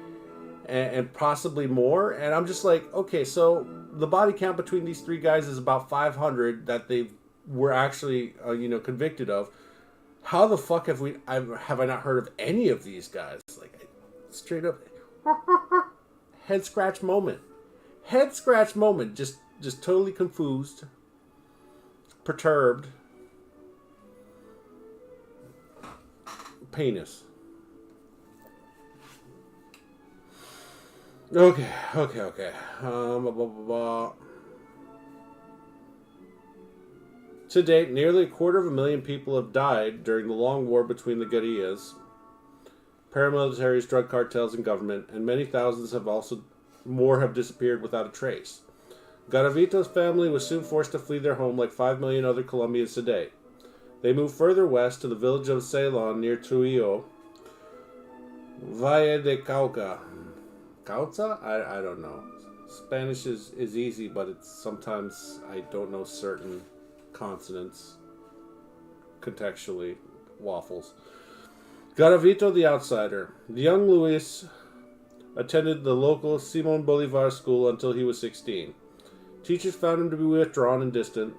and possibly more. And I'm just like, okay, so the body count between these 3 guys is about 500 that they were actually convicted of. How the fuck have I not heard of any of these guys? Like, straight up head scratch moment. Just totally confused. perturbed penis. Okay. Blah, blah, blah, blah. To date, nearly 250,000 people have died during the long war between the guerrillas, paramilitaries, drug cartels, and government, and many thousands more have disappeared without a trace. Garavito's family was soon forced to flee their home like 5 million other Colombians today. They moved further west to the village of Ceylon near Trujillo, Valle de Cauca. Cauca? I don't know. Spanish is easy, but it's sometimes I don't know certain consonants. Contextually, waffles. Garavito the outsider. The young Luis attended the local Simon Bolivar school until he was 16. Teachers found him to be withdrawn and distant,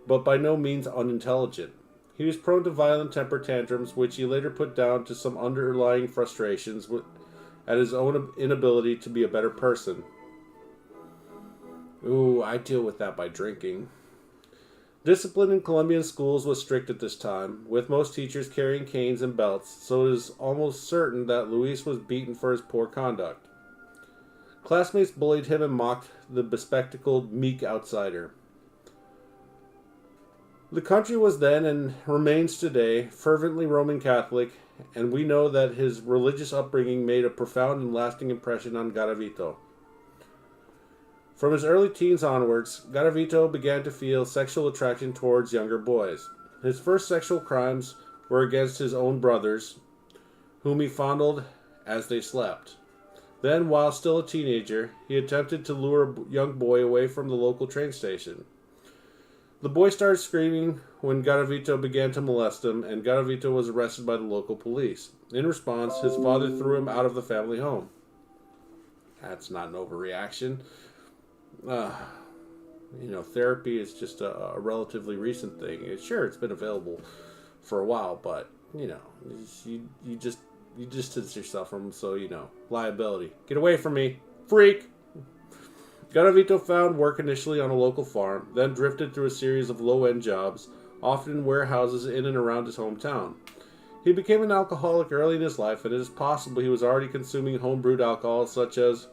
but by no means unintelligent. He was prone to violent temper tantrums, which he later put down to some underlying frustrations at his own inability to be a better person. Ooh, I deal with that by drinking. Discipline in Colombian schools was strict at this time, with most teachers carrying canes and belts, so it is almost certain that Luis was beaten for his poor conduct. Classmates bullied him and mocked the bespectacled, meek outsider. The country was then, and remains today, fervently Roman Catholic, and we know that his religious upbringing made a profound and lasting impression on Garavito. From his early teens onwards, Garavito began to feel sexual attraction towards younger boys. His first sexual crimes were against his own brothers, whom he fondled as they slept. Then, while still a teenager, he attempted to lure a young boy away from the local train station. The boy started screaming when Garavito began to molest him, and Garavito was arrested by the local police. In response, his father threw him out of the family home. That's not an overreaction. Therapy is just a relatively recent thing. Sure, it's been available for a while, but, you just distance yourself from him, so, liability. Get away from me, freak! Garavito found work initially on a local farm, then drifted through a series of low-end jobs, often in warehouses in and around his hometown. He became an alcoholic early in his life, and it is possible he was already consuming home-brewed alcohol such as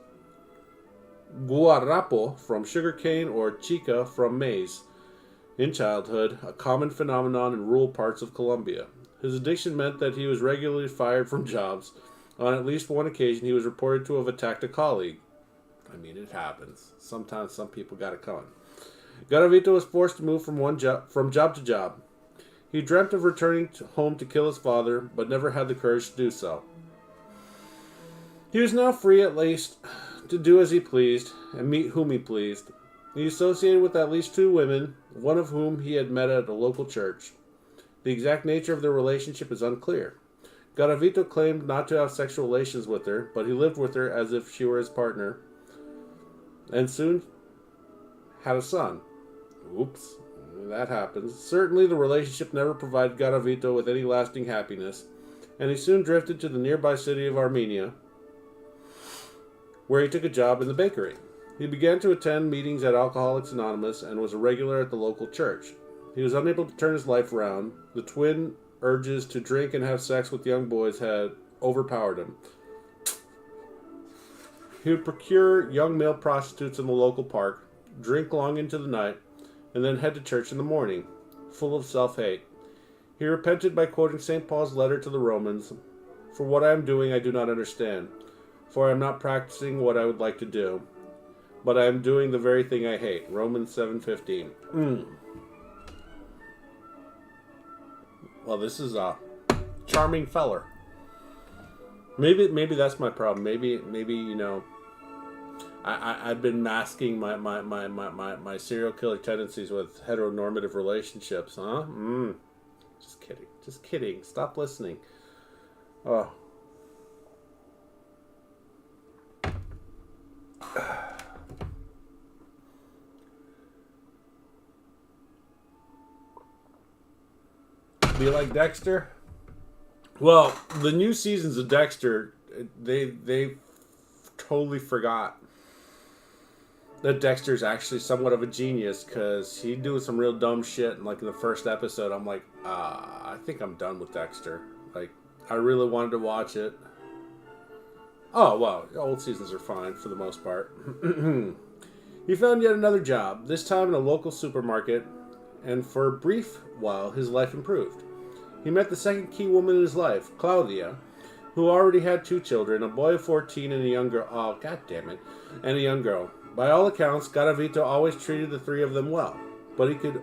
guarapo from sugarcane or chica from maize in childhood, a common phenomenon in rural parts of Colombia. His addiction meant that he was regularly fired from jobs. On at least one occasion, he was reported to have attacked a colleague. I mean, it happens. Sometimes some people got it coming. Garavito was forced to move from job to job. He dreamt of returning home to kill his father, but never had the courage to do so. He was now free, at least, to do as he pleased and meet whom he pleased. He associated with at least 2 women, one of whom he had met at a local church. The exact nature of their relationship is unclear. Garavito claimed not to have sexual relations with her, but he lived with her as if she were his partner, and soon had a son. Oops, that happens. Certainly the relationship never provided Garavito with any lasting happiness, and he soon drifted to the nearby city of Armenia, where he took a job in the bakery. He began to attend meetings at Alcoholics Anonymous and was a regular at the local church. He was unable to turn his life around. The twin urges to drink and have sex with young boys had overpowered him. He would procure young male prostitutes in the local park, drink long into the night, and then head to church in the morning, full of self-hate. He repented by quoting St. Paul's letter to the Romans, "For what I am doing I do not understand, for I am not practicing what I would like to do, but I am doing the very thing I hate." Romans 7:15. Well, this is a charming feller. Maybe that's my problem. Maybe I've been masking my serial killer tendencies with heteronormative relationships, huh? Just kidding. Stop listening. Oh. Be like Dexter? Well, the new seasons of Dexter, they totally forgot that Dexter's actually somewhat of a genius, because he doing some real dumb shit. And like in the first episode, I'm like, I think I'm done with Dexter. Like, I really wanted to watch it. Oh, well, old seasons are fine for the most part. He found yet another job, this time in a local supermarket, and for a brief while, his life improved. He met the second key woman in his life, Claudia, who already had 2 children, a boy of 14 and a young girl. Oh, god damn it. And a young girl. By all accounts, Garavito always treated the 3 of them well, but he could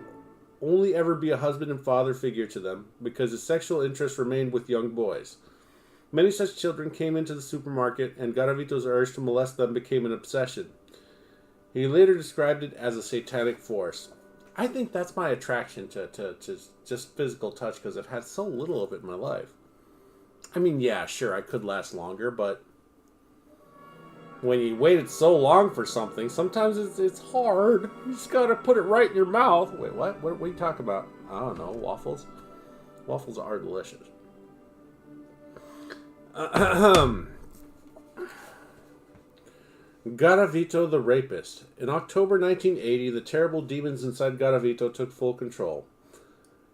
only ever be a husband and father figure to them, because his sexual interest remained with young boys. Many such children came into the supermarket, and Garavito's urge to molest them became an obsession. He later described it as a satanic force. I think that's my attraction to just physical touch, because I've had so little of it in my life. I mean, yeah, sure, I could last longer, but when you waited so long for something, sometimes it's hard. You just gotta put it right in your mouth. Wait, what? What are you talking about? I don't know, waffles? Waffles are delicious. Garavito the Rapist. In October 1980, the terrible demons inside Garavito took full control,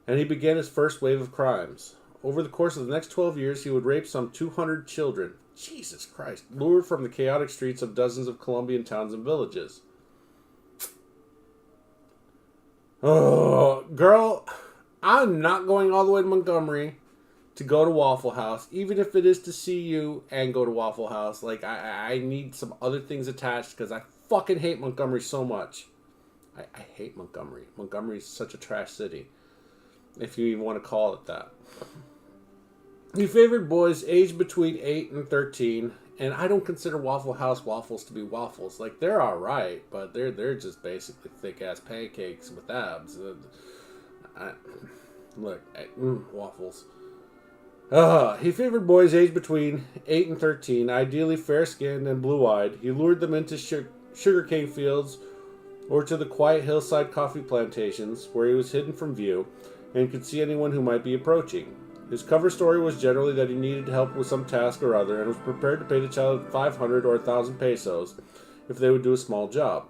and he began his first wave of crimes. Over the course of the next 12 years, he would rape some 200 children. Jesus Christ. Lured from the chaotic streets of dozens of Colombian towns and villages. Oh, girl, I'm not going all the way to Montgomery to go to Waffle House, even if it is to see you and go to Waffle House. Like, I need some other things attached, because I fucking hate Montgomery so much. I hate Montgomery. Montgomery is such a trash city, if you even want to call it that. He favored boys aged between 8 and 13, and I don't consider Waffle House waffles to be waffles. Like, they're alright, but they're just basically thick-ass pancakes with abs. Waffles. He favored boys aged between 8 and 13, ideally fair-skinned and blue-eyed. He lured them into sugarcane fields or to the quiet hillside coffee plantations, where he was hidden from view and could see anyone who might be approaching. His cover story was generally that he needed help with some task or other and was prepared to pay the child 500 or 1,000 pesos if they would do a small job.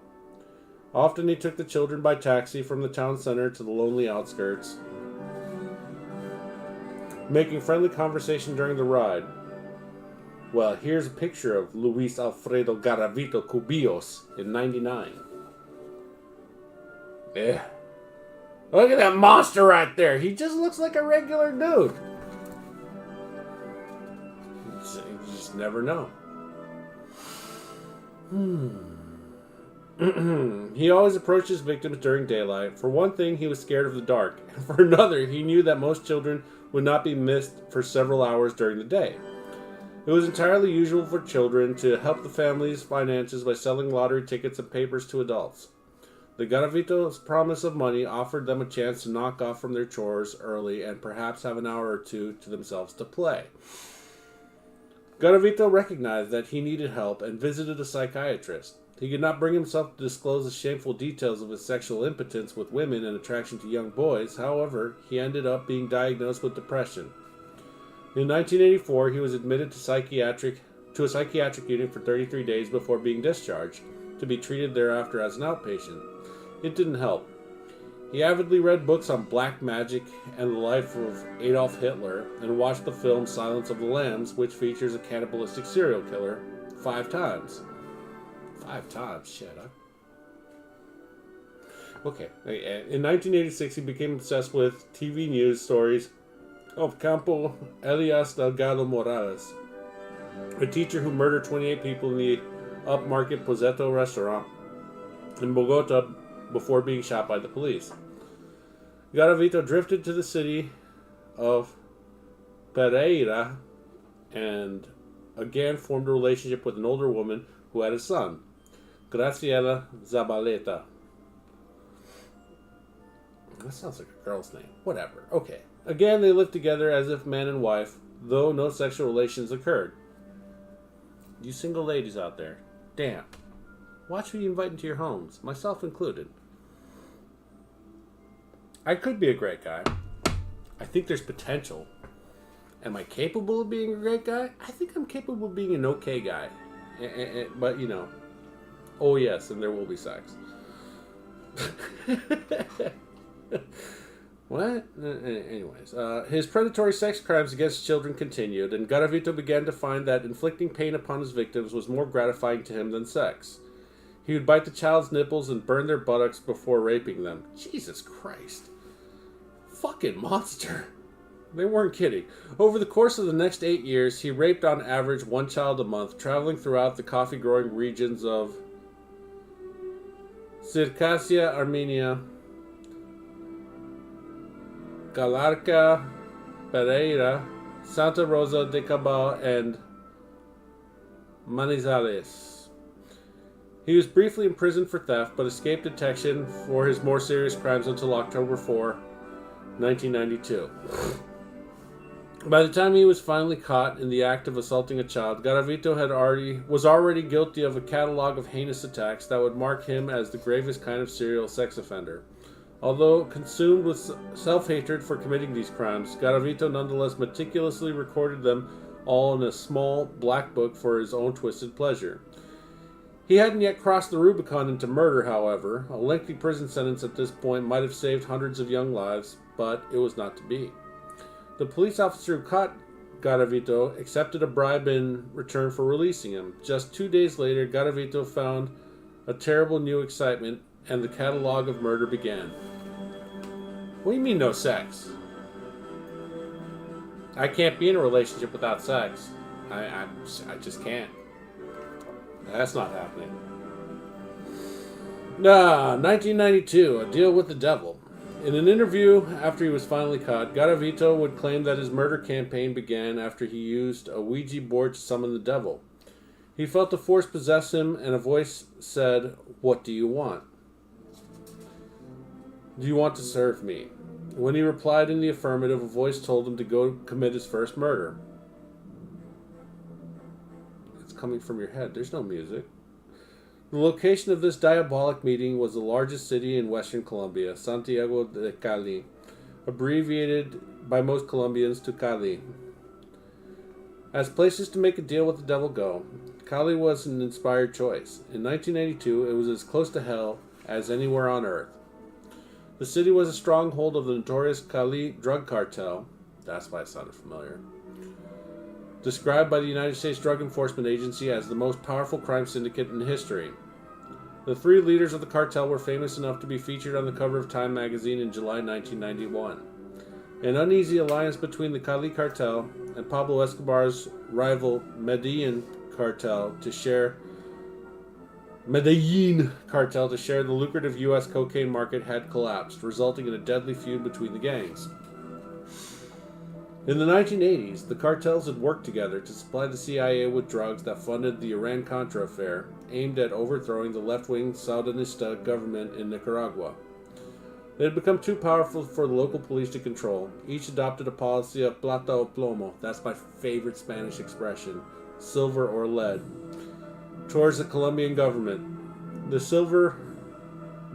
Often he took the children by taxi from the town center to the lonely outskirts, making friendly conversation during the ride. Well, here's a picture of Luis Alfredo Garavito Cubillos in 99. Yeah. Look at that monster right there. He just looks like a regular dude. You just never know. He always approached his victims during daylight. For one thing, he was scared of the dark. And for another, he knew that most children would not be missed for several hours during the day. It was entirely usual for children to help the family's finances by selling lottery tickets and papers to adults. The Garavito's promise of money offered them a chance to knock off from their chores early and perhaps have an hour or two to themselves to play. Garavito recognized that he needed help and visited a psychiatrist. He could not bring himself to disclose the shameful details of his sexual impotence with women and attraction to young boys. However, he ended up being diagnosed with depression. In 1984, he was admitted to a psychiatric unit for 33 days before being discharged, to be treated thereafter as an outpatient. It didn't help. He avidly read books on black magic and the life of Adolf Hitler, and watched the film Silence of the Lambs, which features a cannibalistic serial killer, 5 times. 5 times? Shut up. Okay. In 1986, he became obsessed with TV news stories of Campo Elias Delgado Morales, a teacher who murdered 28 people in the upmarket Pozetto restaurant in Bogota before being shot by the police. Garavito drifted to the city of Pereira and again formed a relationship with an older woman who had a son, Graciela Zabaleta. That sounds like a girl's name. Whatever. Okay. Again, they lived together as if man and wife, though no sexual relations occurred. You single ladies out there, damn. Watch who you invite into your homes, myself included. I could be a great guy. I think there's potential. Am I capable of being a great guy? I think I'm capable of being an okay guy. But, you know, Oh, yes, and there will be sex. What? Anyways, his predatory sex crimes against children continued, and Garavito began to find that inflicting pain upon his victims was more gratifying to him than sex. He would bite the child's nipples and burn their buttocks before raping them. Jesus Christ. Fucking monster. They weren't kidding. Over the course of the next 8 years, he raped on average one child a month, traveling throughout the coffee-growing regions of Circassia, Armenia, Galarca, Pereira, Santa Rosa de Cabal, and Manizales. He was briefly imprisoned for theft, but escaped detection for his more serious crimes until October 4, 1992. By the time he was finally caught in the act of assaulting a child, Garavito was already guilty of a catalog of heinous attacks that would mark him as the gravest kind of serial sex offender. Although consumed with self-hatred for committing these crimes, Garavito nonetheless meticulously recorded them all in a small black book for his own twisted pleasure. He hadn't yet crossed the Rubicon into murder, however. A lengthy prison sentence at this point might have saved hundreds of young lives, but it was not to be. The police officer who caught Garavito accepted a bribe in return for releasing him. Just 2 days later, Garavito found a terrible new excitement, and the catalog of murder began. What do you mean no sex? I can't be in a relationship without sex. I just can't. That's not happening. 1992, A Deal with the Devil. In an interview after he was finally caught, Garavito would claim that his murder campaign began after he used a Ouija board to summon the devil. He felt the force possess him, and a voice said, "What do you want? Do you want to serve me?" When he replied in the affirmative, a voice told him to go commit his first murder. It's coming from your head. There's no music. The location of this diabolic meeting was the largest city in Western Colombia, Santiago de Cali, abbreviated by most Colombians to Cali. As places to make a deal with the devil go, Cali was an inspired choice. In 1982, it was as close to hell as anywhere on earth. The city was a stronghold of the notorious Cali drug cartel. That's why it sounded familiar. Described by the United States Drug Enforcement Agency as the most powerful crime syndicate in history. The three leaders of the cartel were famous enough to be featured on the cover of Time magazine in July 1991. An uneasy alliance between the Cali cartel and Pablo Escobar's rival Medellin cartel to share the lucrative U.S. cocaine market had collapsed, resulting in a deadly feud between the gangs. In the 1980s, the cartels had worked together to supply the CIA with drugs that funded the Iran-Contra affair, aimed at overthrowing the left-wing Sandinista government in Nicaragua. They had become too powerful for the local police to control. Each adopted a policy of plata o plomo, that's my favorite Spanish expression, silver or lead, towards the Colombian government. The silver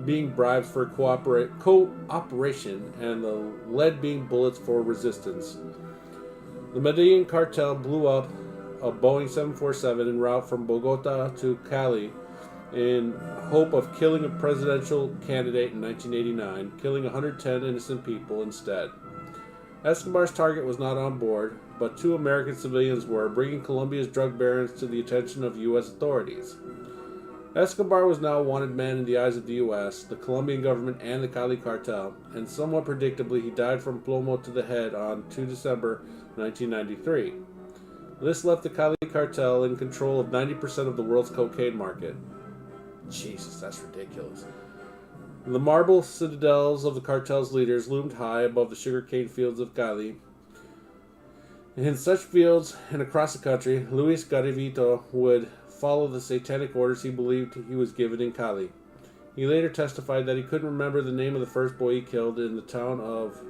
being bribes for cooperation and the lead being bullets for resistance. The Medellin cartel blew up a Boeing 747 en route from Bogota to Cali in hope of killing a presidential candidate in 1989, killing 110 innocent people instead. Escobar's target was not on board, but 2 American civilians were, bringing Colombia's drug barons to the attention of U.S. authorities. Escobar was now a wanted man in the eyes of the U.S., the Colombian government, and the Cali cartel, and somewhat predictably he died from plomo to the head on 2 December 1993. This left the Cali cartel in control of 90% of the world's cocaine market. Jesus, that's ridiculous. The marble citadels of the cartel's leaders loomed high above the sugarcane fields of Cali. In such fields and across the country, Luis Garavito would follow the satanic orders he believed he was given in Cali. He later testified that he couldn't remember the name of the first boy he killed in the town of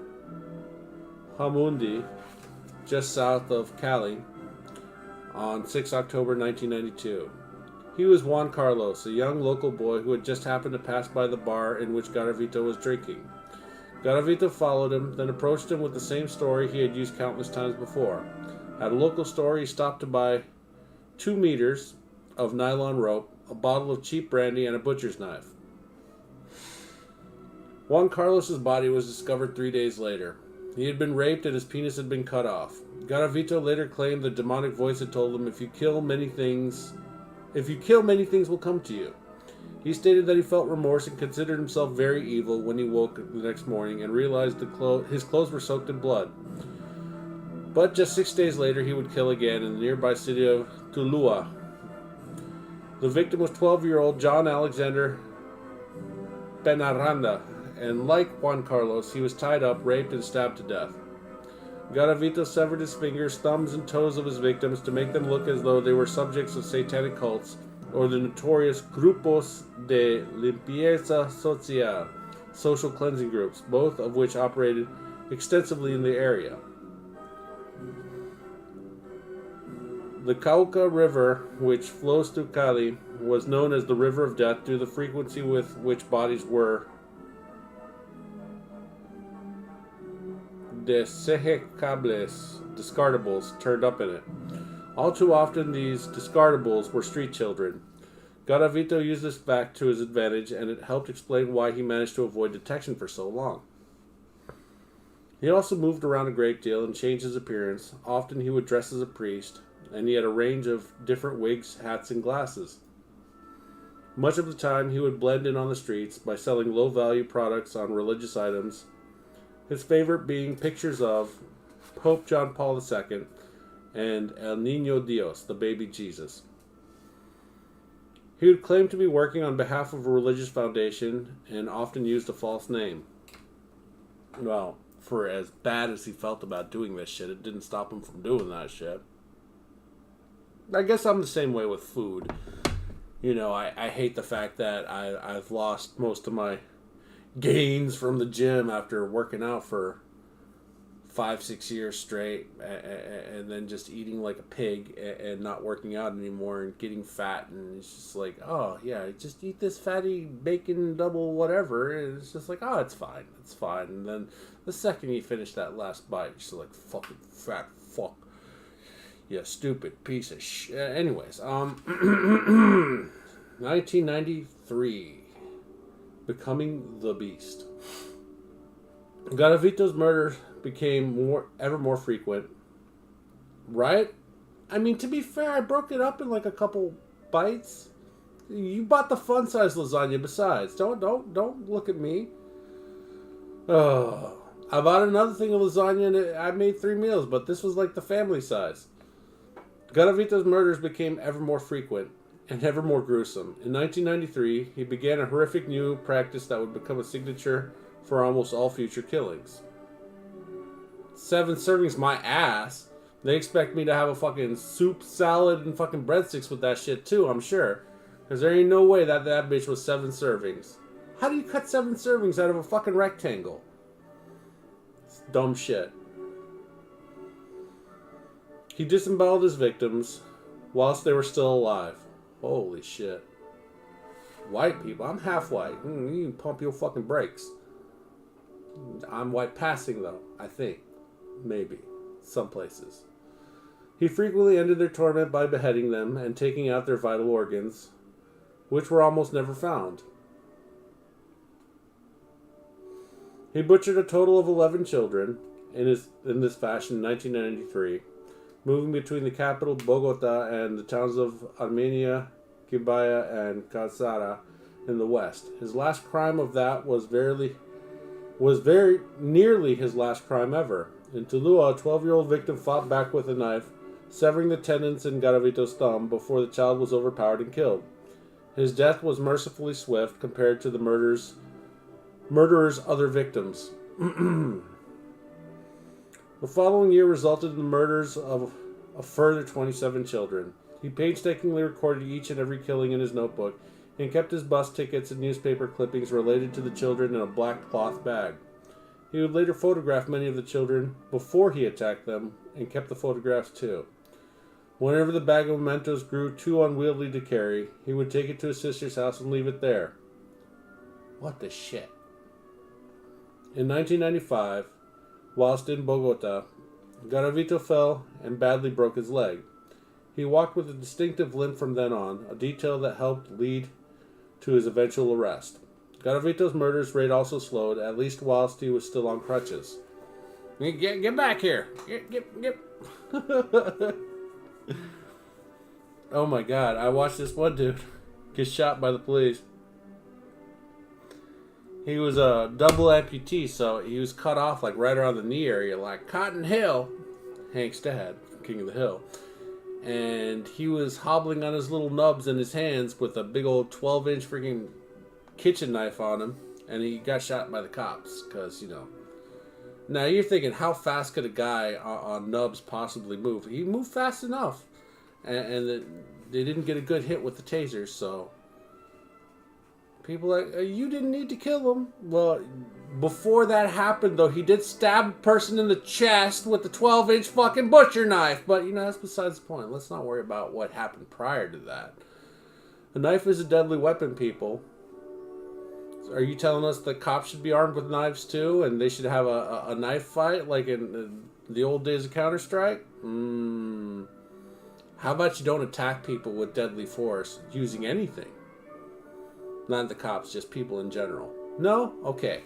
Hamundi, just south of Cali, on 6 October 1992. He was Juan Carlos, a young local boy who had just happened to pass by the bar in which Garavito was drinking. Garavito followed him, then approached him with the same story he had used countless times before. At a local store, he stopped to buy 2 meters of nylon rope, a bottle of cheap brandy, and a butcher's knife. Juan Carlos's body was discovered 3 days later. He had been raped and his penis had been cut off. Garavito later claimed the demonic voice had told him, if you kill many things will come to you. He stated that he felt remorse and considered himself very evil when he woke the next morning and realized his clothes were soaked in blood. But just 6 days later, he would kill again in the nearby city of Tulua. The victim was 12-year-old John Alexander Benaranda, and like Juan Carlos, he was tied up, raped, and stabbed to death. Garavito severed his fingers, thumbs, and toes of his victims to make them look as though they were subjects of satanic cults or the notorious Grupos de Limpieza Social, social cleansing groups, both of which operated extensively in the area. The Cauca River, which flows through Cali, was known as the River of Death due to the frequency with which bodies were desecables, discardables, turned up in it. All too often, these discardables were street children. Garavito used this fact to his advantage, and it helped explain why he managed to avoid detection for so long. He also moved around a great deal and changed his appearance. Often he would dress as a priest, and he had a range of different wigs, hats, and glasses. Much of the time, he would blend in on the streets by selling low-value products on religious items, his favorite being pictures of Pope John Paul II and El Niño Dios, the baby Jesus. He would claim to be working on behalf of a religious foundation and often used a false name. Well, for as bad as he felt about doing this shit, it didn't stop him from doing that shit. I guess I'm the same way with food. You know, I hate the fact that I've lost most of my gains from the gym after working out for 5-6 years straight and then just eating like a pig and not working out anymore and getting fat, and it's just like, oh yeah, just eat this fatty bacon double whatever, and it's just like, oh, it's fine, and then the second you finish that last bite, you're just like, fucking fat fuck, yeah, stupid piece of shit. Anyways, 1993, becoming the Beast. Garavito's murders became ever more frequent. Right? I mean, to be fair, I broke it up in like a couple bites. You bought the fun size lasagna besides. Don't look at me. Oh, I bought another thing of lasagna and I made 3 meals, but this was like the family size. Garavito's murders became ever more frequent and ever more gruesome. In 1993, he began a horrific new practice that would become a signature for almost all future killings. 7 servings, my ass. They expect me to have a fucking soup, salad, and fucking breadsticks with that shit too, I'm sure. Because there ain't no way that bitch was 7 servings. How do you cut 7 servings out of a fucking rectangle? It's dumb shit. He disemboweled his victims whilst they were still alive. Holy shit. White people. I'm half white. You can pump your fucking brakes. I'm white passing though, I think. Maybe. Some places. He frequently ended their torment by beheading them and taking out their vital organs, which were almost never found. He butchered a total of 11 children in this fashion in 1993, moving between the capital Bogota and the towns of Armenia, Kibaya, and Calzada in the west. His last crime of that was very nearly his last crime ever. In Tulua, a 12-year-old victim fought back with a knife, severing the tendons in Garavito's thumb before the child was overpowered and killed. His death was mercifully swift compared to the murderer's other victims. The following year resulted in the murders of a further 27 children. He painstakingly recorded each and every killing in his notebook and kept his bus tickets and newspaper clippings related to the children in a black cloth bag. He would later photograph many of the children before he attacked them and kept the photographs too. Whenever the bag of mementos grew too unwieldy to carry, he would take it to his sister's house and leave it there. What the shit? In 1995, whilst in Bogota, Garavito fell and badly broke his leg. He walked with a distinctive limp from then on, a detail that helped lead to his eventual arrest. Garavito's murderous rate also slowed, at least whilst he was still on crutches. Get back here! Get. Oh my god, I watched this one dude get shot by the police. He was a double amputee, so he was cut off like right around the knee area, like Cotton Hill, Hank's dad, King of the Hill. And he was hobbling on his little nubs in his hands with a big old 12-inch freaking kitchen knife on him, and he got shot by the cops, because, you know. Now you're thinking, how fast could a guy on nubs possibly move? He moved fast enough, and they didn't get a good hit with the tasers, so people are like, you didn't need to kill him. Well, before that happened, though, he did stab a person in the chest with the 12-inch fucking butcher knife, but, you know, that's besides the point. Let's not worry about what happened prior to that. A knife is a deadly weapon, people. Are you telling us that cops should be armed with knives too, and they should have a knife fight like in the old days of Counter-Strike? How about you don't attack people with deadly force using anything? Not the cops, just people in general. No? Okay.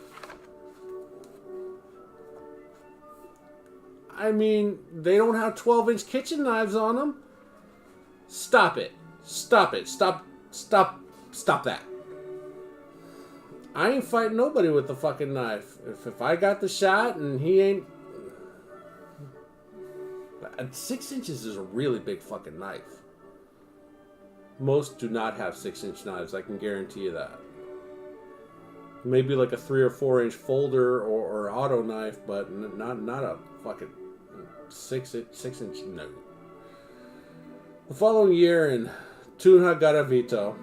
I mean, they don't have 12-inch kitchen knives on them. Stop it. Stop it. Stop that. I ain't fighting nobody with the fucking knife. If I got the shot and he ain't... 6 inches is a really big fucking knife. Most do not have 6-inch knives, I can guarantee you that. Maybe like a 3 or 4-inch folder or auto knife, but not a fucking 6-inch knife. The following year in Tunja Garavito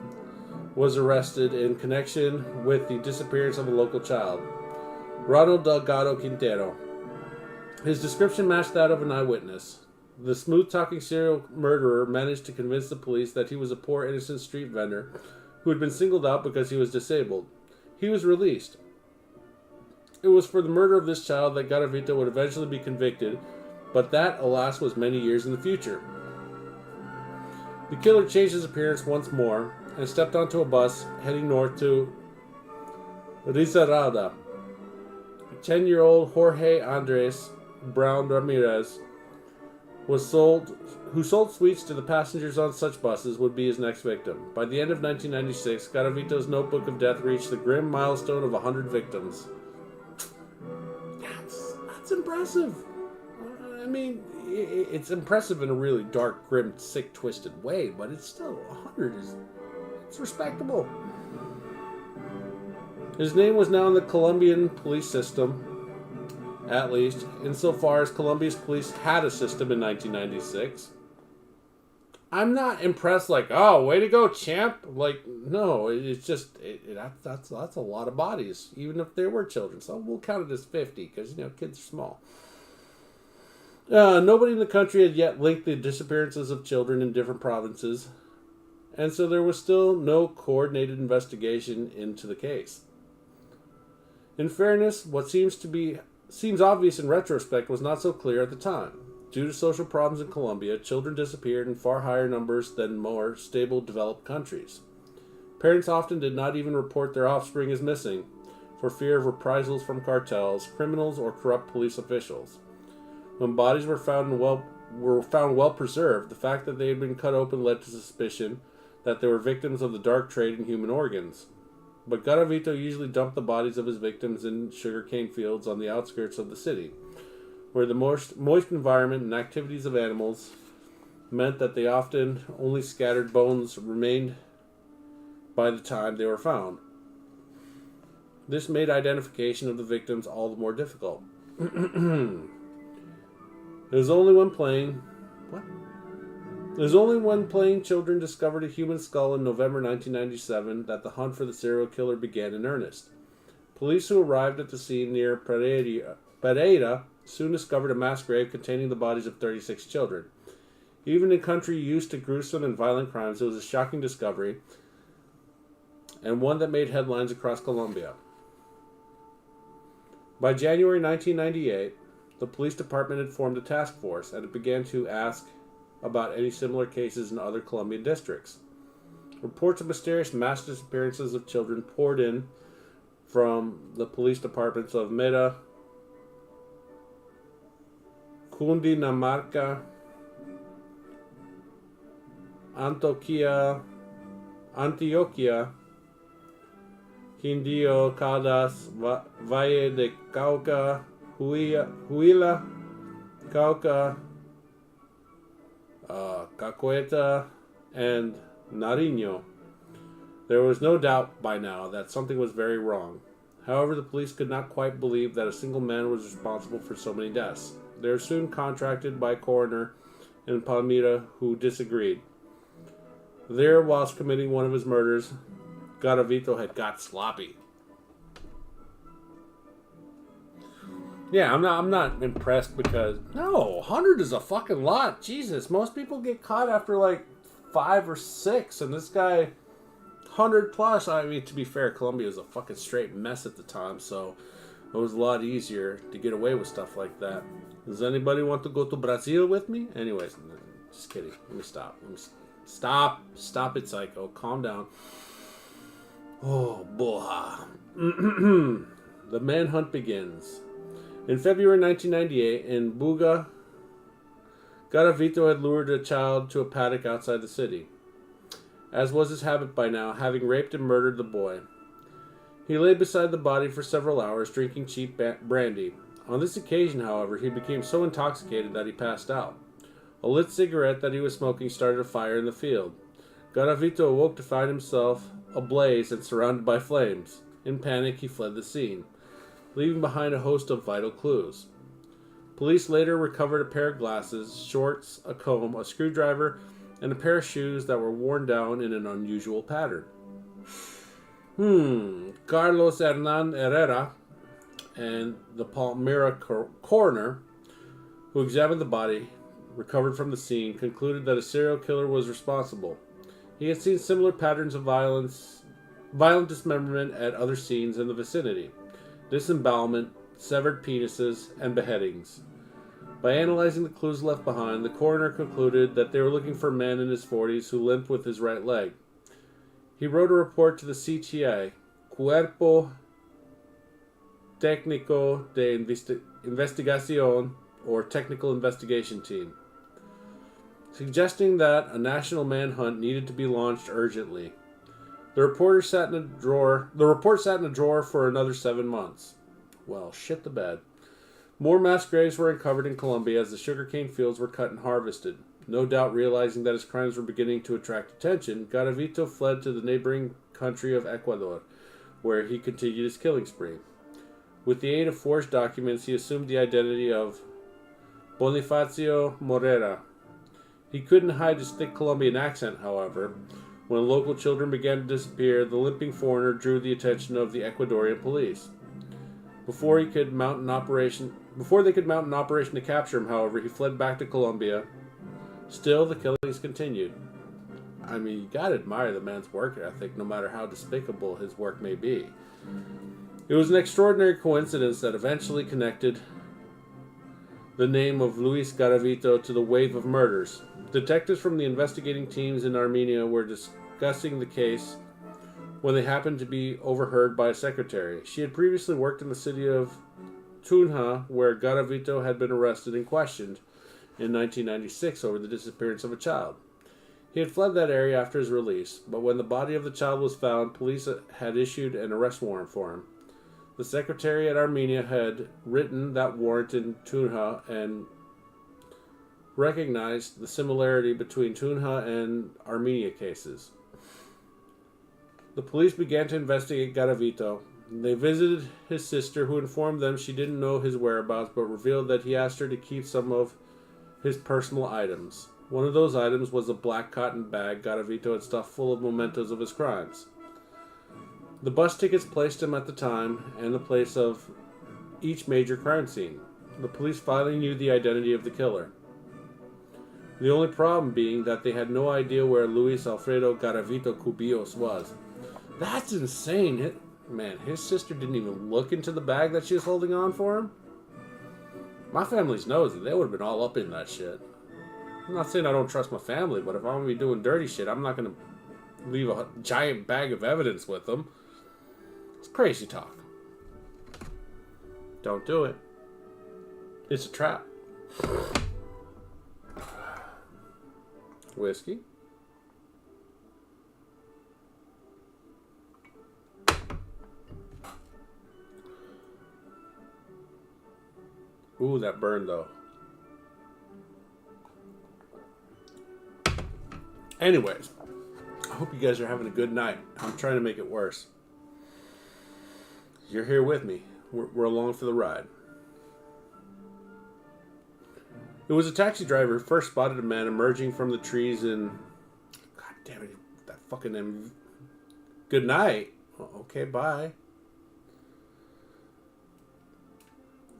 was arrested in connection with the disappearance of a local child, Ronald Delgado Quintero. His description matched that of an eyewitness. The smooth-talking serial murderer managed to convince the police that he was a poor, innocent street vendor who had been singled out because he was disabled. He was released. It was for the murder of this child that Garavito would eventually be convicted, but that, alas, was many years in the future. The killer changed his appearance once more and stepped onto a bus heading north to Risaralda. 10-year-old Jorge Andres Brown Ramirez who sold sweets to the passengers on such buses, would be his next victim. By the end of 1996, Garavito's notebook of death reached the grim milestone of 100 victims. That's impressive. I mean, it's impressive in a really dark, grim, sick, twisted way, but it's still 100 it's respectable. His name was now in the Colombian police system, at least, insofar as Colombia's police had a system in 1996. I'm not impressed like, oh, way to go, champ. Like, no, it's just, that's a lot of bodies, even if they were children. So we'll count it as 50, because, kids are small. Nobody in the country had yet linked the disappearances of children in different provinces, and so there was still no coordinated investigation into the case. In fairness, what seems obvious in retrospect was not so clear at the time. Due to social problems in Colombia, children disappeared in far higher numbers than more stable, developed countries. Parents often did not even report their offspring as missing, for fear of reprisals from cartels, criminals, or corrupt police officials. When bodies were found well preserved, the fact that they had been cut open led to suspicion that they were victims of the dark trade in human organs. But Garavito usually dumped the bodies of his victims in sugarcane fields on the outskirts of the city, where the moist environment and activities of animals meant that they often only scattered bones remained by the time they were found. This made identification of the victims all the more difficult. It was only when playing children discovered a human skull in November 1997 that the hunt for the serial killer began in earnest. Police who arrived at the scene near Pereira soon discovered a mass grave containing the bodies of 36 children. Even in country used to gruesome and violent crimes, it was a shocking discovery, and one that made headlines across Colombia. By January 1998, the police department had formed a task force, and it began to ask about any similar cases in other Colombian districts. Reports of mysterious mass disappearances of children poured in from the police departments of Meta, Cundinamarca, Antioquia, Quindío, Caldas, Valle de Cauca, Huila, Cauca, Caqueta, and Nariño. There was no doubt by now that something was very wrong. However, the police could not quite believe that a single man was responsible for so many deaths. They were soon contracted by a coroner in Palmira who disagreed. There, whilst committing one of his murders, Garavito had got sloppy. Yeah, I'm not impressed because 100 is a fucking lot. Jesus, most people get caught after like 5 or 6, and this guy 100 plus. I mean, to be fair, Colombia was a fucking straight mess at the time, so it was a lot easier to get away with stuff like that. Does anybody want to go to Brazil with me? Anyways, just kidding. Let me stop. Stop it, psycho. Calm down. Oh, boha. The manhunt begins. In February 1998, in Buga, Garavito had lured a child to a paddock outside the city. As was his habit by now, having raped and murdered the boy. He lay beside the body for several hours, drinking cheap brandy. On this occasion, however, he became so intoxicated that he passed out. A lit cigarette that he was smoking started a fire in the field. Garavito awoke to find himself ablaze and surrounded by flames. In panic, he fled the scene, leaving behind a host of vital clues. Police later recovered a pair of glasses, shorts, a comb, a screwdriver, and a pair of shoes that were worn down in an unusual pattern. Carlos Hernan Herrera and the Palmira coroner, who examined the body, recovered from the scene, concluded that a serial killer was responsible. He had seen similar patterns of violent dismemberment at other scenes in the vicinity, disembowelment, severed penises, and beheadings. By analyzing the clues left behind, the coroner concluded that they were looking for a man in his 40s who limped with his right leg. He wrote a report to the CTA, Cuerpo Técnico de Investigación, or Technical Investigation Team, suggesting that a national manhunt needed to be launched urgently. The report sat in a drawer for another 7 months. Well, shit the bed. More mass graves were uncovered in Colombia as the sugarcane fields were cut and harvested. No doubt realizing that his crimes were beginning to attract attention, Garavito fled to the neighboring country of Ecuador, where he continued his killing spree. With the aid of forged documents, he assumed the identity of Bonifacio Morera. He couldn't hide his thick Colombian accent, however. When local children began to disappear, the limping foreigner drew the attention of the Ecuadorian police. Before they could mount an operation to capture him, however, he fled back to Colombia. Still, the killings continued. I mean, you gotta admire the man's work ethic, no matter how despicable his work may be. It was an extraordinary coincidence that eventually connected the name of Luis Garavito to the wave of murders. Detectives from the investigating teams in Armenia were discussing the case when they happened to be overheard by a secretary. She had previously worked in the city of Tunja, where Garavito had been arrested and questioned in 1996 over the disappearance of a child. He had fled that area after his release, but when the body of the child was found, police had issued an arrest warrant for him. The secretary at Armenia had written that warrant in Tunja and recognized the similarity between Tunja and Armenia cases. The police began to investigate Garavito. They visited his sister, who informed them she didn't know his whereabouts, but revealed that he asked her to keep some of his personal items. One of those items was a black cotton bag Garavito had stuffed full of mementos of his crimes. The bus tickets placed him at the time and the place of each major crime scene. The police finally knew the identity of the killer. The only problem being that they had no idea where Luis Alfredo Garavito Cubillos was. That's insane. Man, his sister didn't even look into the bag that she was holding on for him? My family's nosy. They would have been all up in that shit. I'm not saying I don't trust my family, but if I'm going to be doing dirty shit, I'm not going to leave a giant bag of evidence with them. It's crazy talk. Don't do it. It's a trap. Whiskey. Ooh, that burned though. Anyways, I hope you guys are having a good night. I'm trying to make it worse. You're here with me. We're along for the ride. It was a taxi driver who first spotted a man emerging from the trees in... God damn it, that fucking name. Good night. Okay, bye.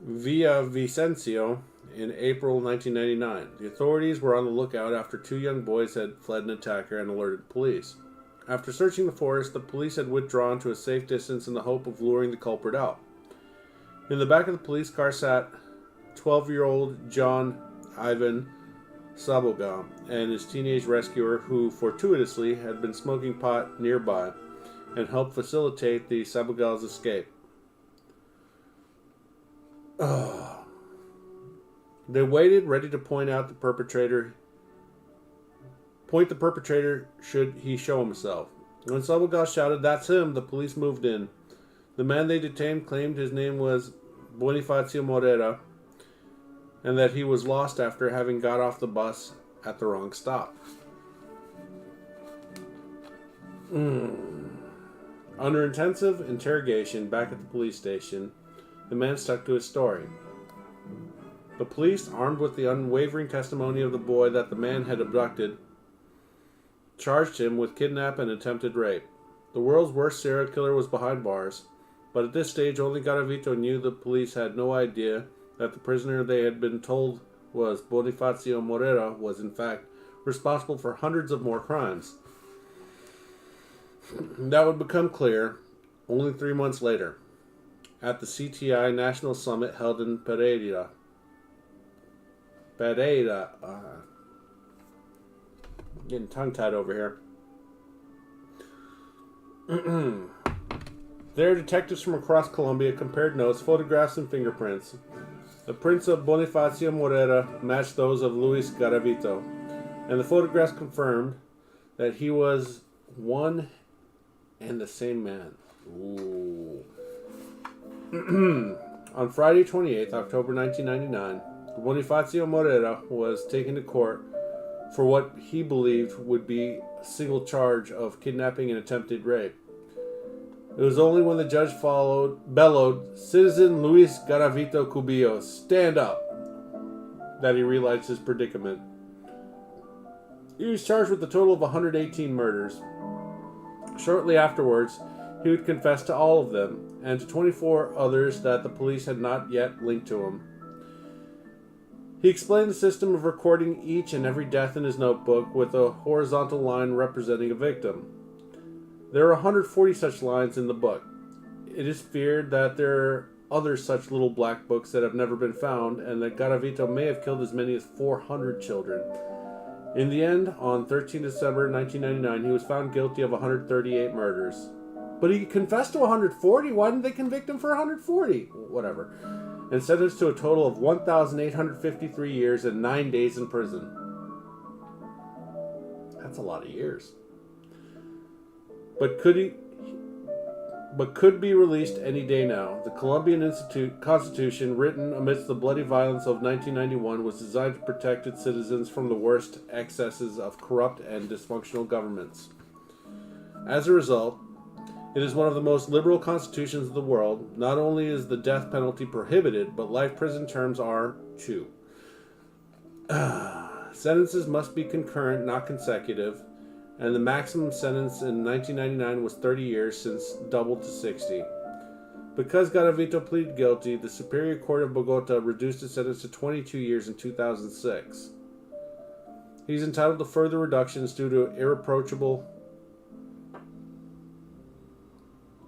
Via Vicencio in April 1999. The authorities were on the lookout after two young boys had fled an attacker and alerted police. After searching the forest, the police had withdrawn to a safe distance in the hope of luring the culprit out. In the back of the police car sat 12-year-old John Ivan Sabogal and his teenage rescuer, who fortuitously had been smoking pot nearby and helped facilitate the Sabogal's escape. They waited, ready to point the perpetrator should he show himself. When Sabogal shouted, "That's him," the police moved in. The man they detained claimed his name was Bonifacio Morera and that he was lost after having got off the bus at the wrong stop. Under intensive interrogation back at the police station, the man stuck to his story. The police, armed with the unwavering testimony of the boy that the man had abducted, charged him with kidnap and attempted rape. The world's worst serial killer was behind bars, but at this stage only Garavito knew the police had no idea that the prisoner they had been told was Bonifacio Morera was in fact responsible for hundreds of more crimes. That would become clear only 3 months later, at the CTI National Summit held in Pereira. Getting tongue-tied over here. There, detectives from across Colombia compared notes, photographs, and fingerprints. The prints of Bonifacio Morera matched those of Luis Garavito, and the photographs confirmed that he was one and the same man. Ooh. On Friday, 28th October 1999, Bonifacio Morera was taken to court for what he believed would be a single charge of kidnapping and attempted rape. It was only when the judge bellowed, "Citizen Luis Garavito Cubillo, stand up," that he realized his predicament. He was charged with a total of 118 murders. Shortly afterwards, he would confess to all of them, and to 24 others that the police had not yet linked to him. He explained the system of recording each and every death in his notebook with a horizontal line representing a victim. There are 140 such lines in the book. It is feared that there are other such little black books that have never been found, and that Garavito may have killed as many as 400 children. In the end, on 13 December 1999, he was found guilty of 138 murders. But he confessed to 140? Why didn't they convict him for 140? Whatever. And sentenced to a total of 1,853 years and 9 days in prison. That's a lot of years. But could be released any day now. The Colombian Constitution, written amidst the bloody violence of 1991, was designed to protect its citizens from the worst excesses of corrupt and dysfunctional governments. As a result, it is one of the most liberal constitutions of the world. Not only is the death penalty prohibited, but life prison terms are too. Sentences must be concurrent, not consecutive, and the maximum sentence in 1999 was 30 years, since doubled to 60. Because Garavito pleaded guilty, the Superior Court of Bogota reduced his sentence to 22 years in 2006. He's entitled to further reductions due to irreproachable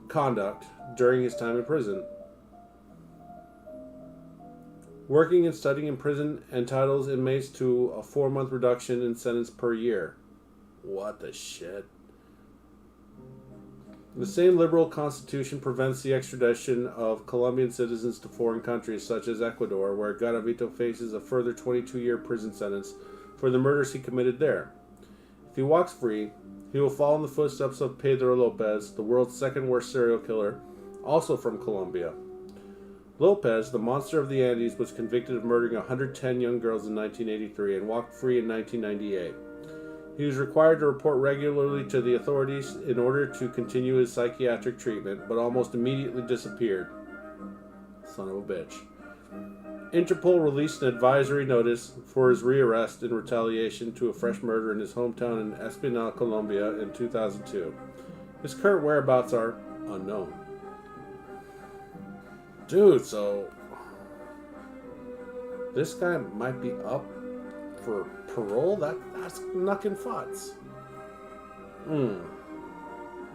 conduct during his time in prison. Working and studying in prison entitles inmates to a 4-month reduction in sentence per year. What the shit? The same liberal constitution prevents the extradition of Colombian citizens to foreign countries such as Ecuador, where Garavito faces a further 22-year prison sentence for the murders he committed there. If he walks free, he will follow in the footsteps of Pedro Lopez, the world's second worst serial killer, also from Colombia. Lopez, the monster of the Andes, was convicted of murdering 110 young girls in 1983 and walked free in 1998. He was required to report regularly to the authorities in order to continue his psychiatric treatment, but almost immediately disappeared. Son of a bitch. Interpol released an advisory notice for his rearrest in retaliation to a fresh murder in his hometown in Espinal, Colombia in 2002. His current whereabouts are unknown. Dude, so this guy might be up for parole? That's knuckin' futs.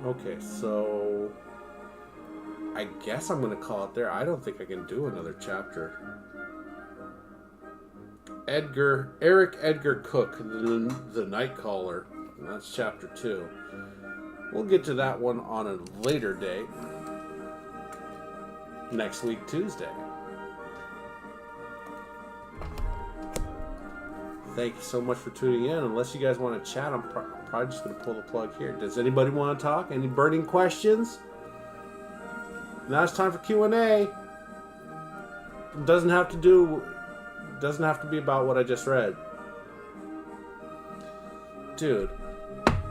Okay, so I guess I'm gonna call it there. I don't think I can do another chapter. Eric Edgar Cook, the Night Caller. That's chapter 2. We'll get to that one on a later date. Next week, Tuesday. Thank you so much for tuning in. Unless you guys want to chat, I'm probably just going to pull the plug here. Does anybody want to talk? Any burning questions? Now it's time for Q&A. It doesn't have to be about what I just read. Dude,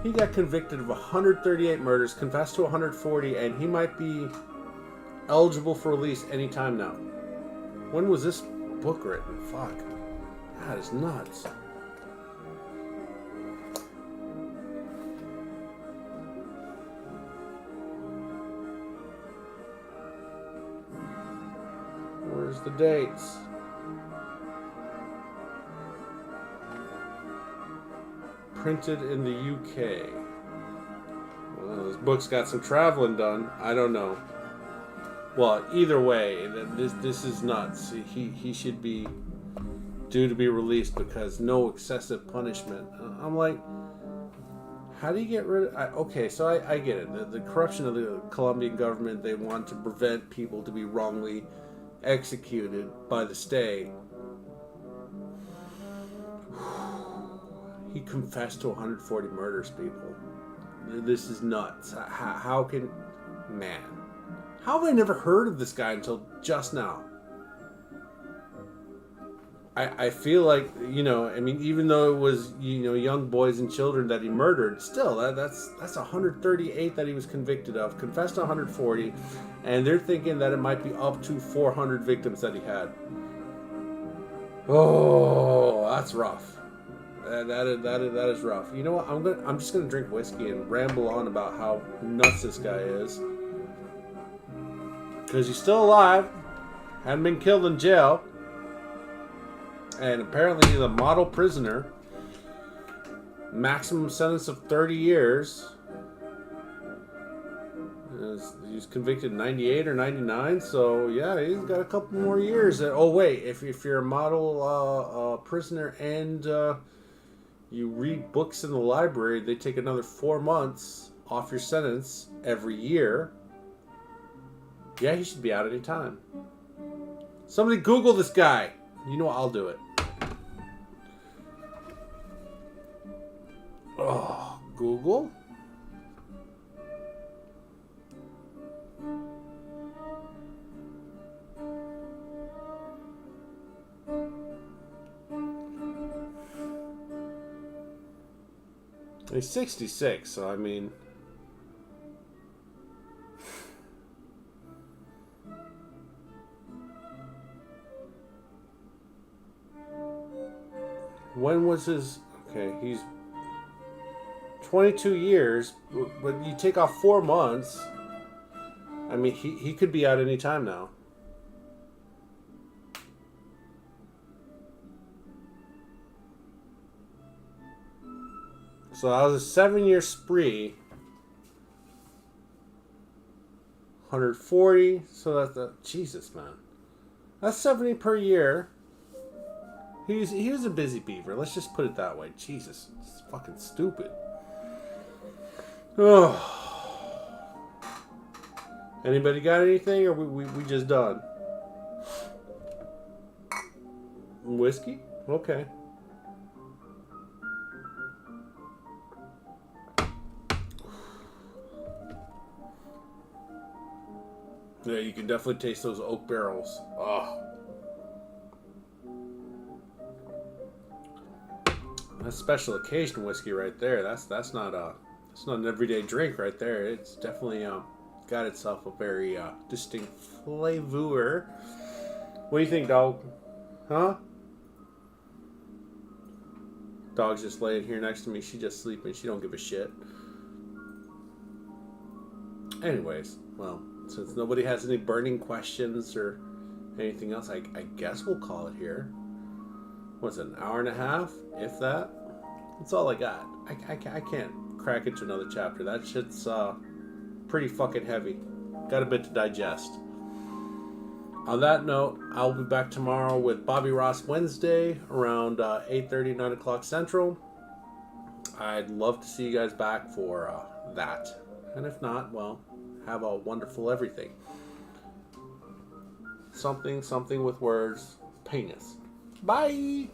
he got convicted of 138 murders, confessed to 140, and he might be eligible for release anytime now. When was this book written? Fuck. That is nuts. Where's the dates? Printed in the UK. Well, this book's got some traveling done. I don't know. Well, either way, this is nuts. He should be due to be released because no excessive punishment. I'm like, how do you get rid of... okay, so I get it. The corruption of the Colombian government, they want to prevent people to be wrongly executed by the state. He confessed to 140 murders, people. This is nuts. How can... Man. How have I never heard of this guy until just now? I feel like, I mean, even though it was, young boys and children that he murdered, still, that's 138 that he was convicted of, confessed to 140, and they're thinking that it might be up to 400 victims that he had. Oh, that's rough. That is rough. You know what? I'm just gonna drink whiskey and ramble on about how nuts this guy is, because he's still alive, hadn't been killed in jail. And apparently he's a model prisoner. Maximum sentence of 30 years. He's convicted in 98 or 99. So, yeah, he's got a couple more years. Oh, wait. If you're a model prisoner and you read books in the library, they take another 4 months off your sentence every year. Yeah, he should be out any time. Somebody Google this guy. You know what? I'll do it. Oh, Google? He's 66, so I mean... When was his... Okay, he's 22 years, but you take off 4 months. I mean, he could be out any time now. So that was a 7-year spree. 140, so that's the... Jesus, man. That's 70 per year. He was a busy beaver. Let's just put it that way. Jesus, it's fucking stupid. Oh. Anybody got anything, or we just done? Whiskey? Okay. Yeah, you can definitely taste those oak barrels. Oh. That's special occasion whiskey right there. That's not an everyday drink right there. It's definitely got itself a very distinct flavor. What do you think, dog? Huh? Dog's just laying here next to me. She just sleeping. She don't give a shit. Anyways, well, since nobody has any burning questions or anything else, I guess we'll call it here. What's it, an hour and a half, if that? That's all I got. I can't crack into another chapter. That shit's pretty fucking heavy. Got a bit to digest. On that note, I'll be back tomorrow with Bobby Ross Wednesday around 8:30, 9 o'clock Central. I'd love to see you guys back for that. And if not, well, have a wonderful everything. Something with words. Penis. Bye!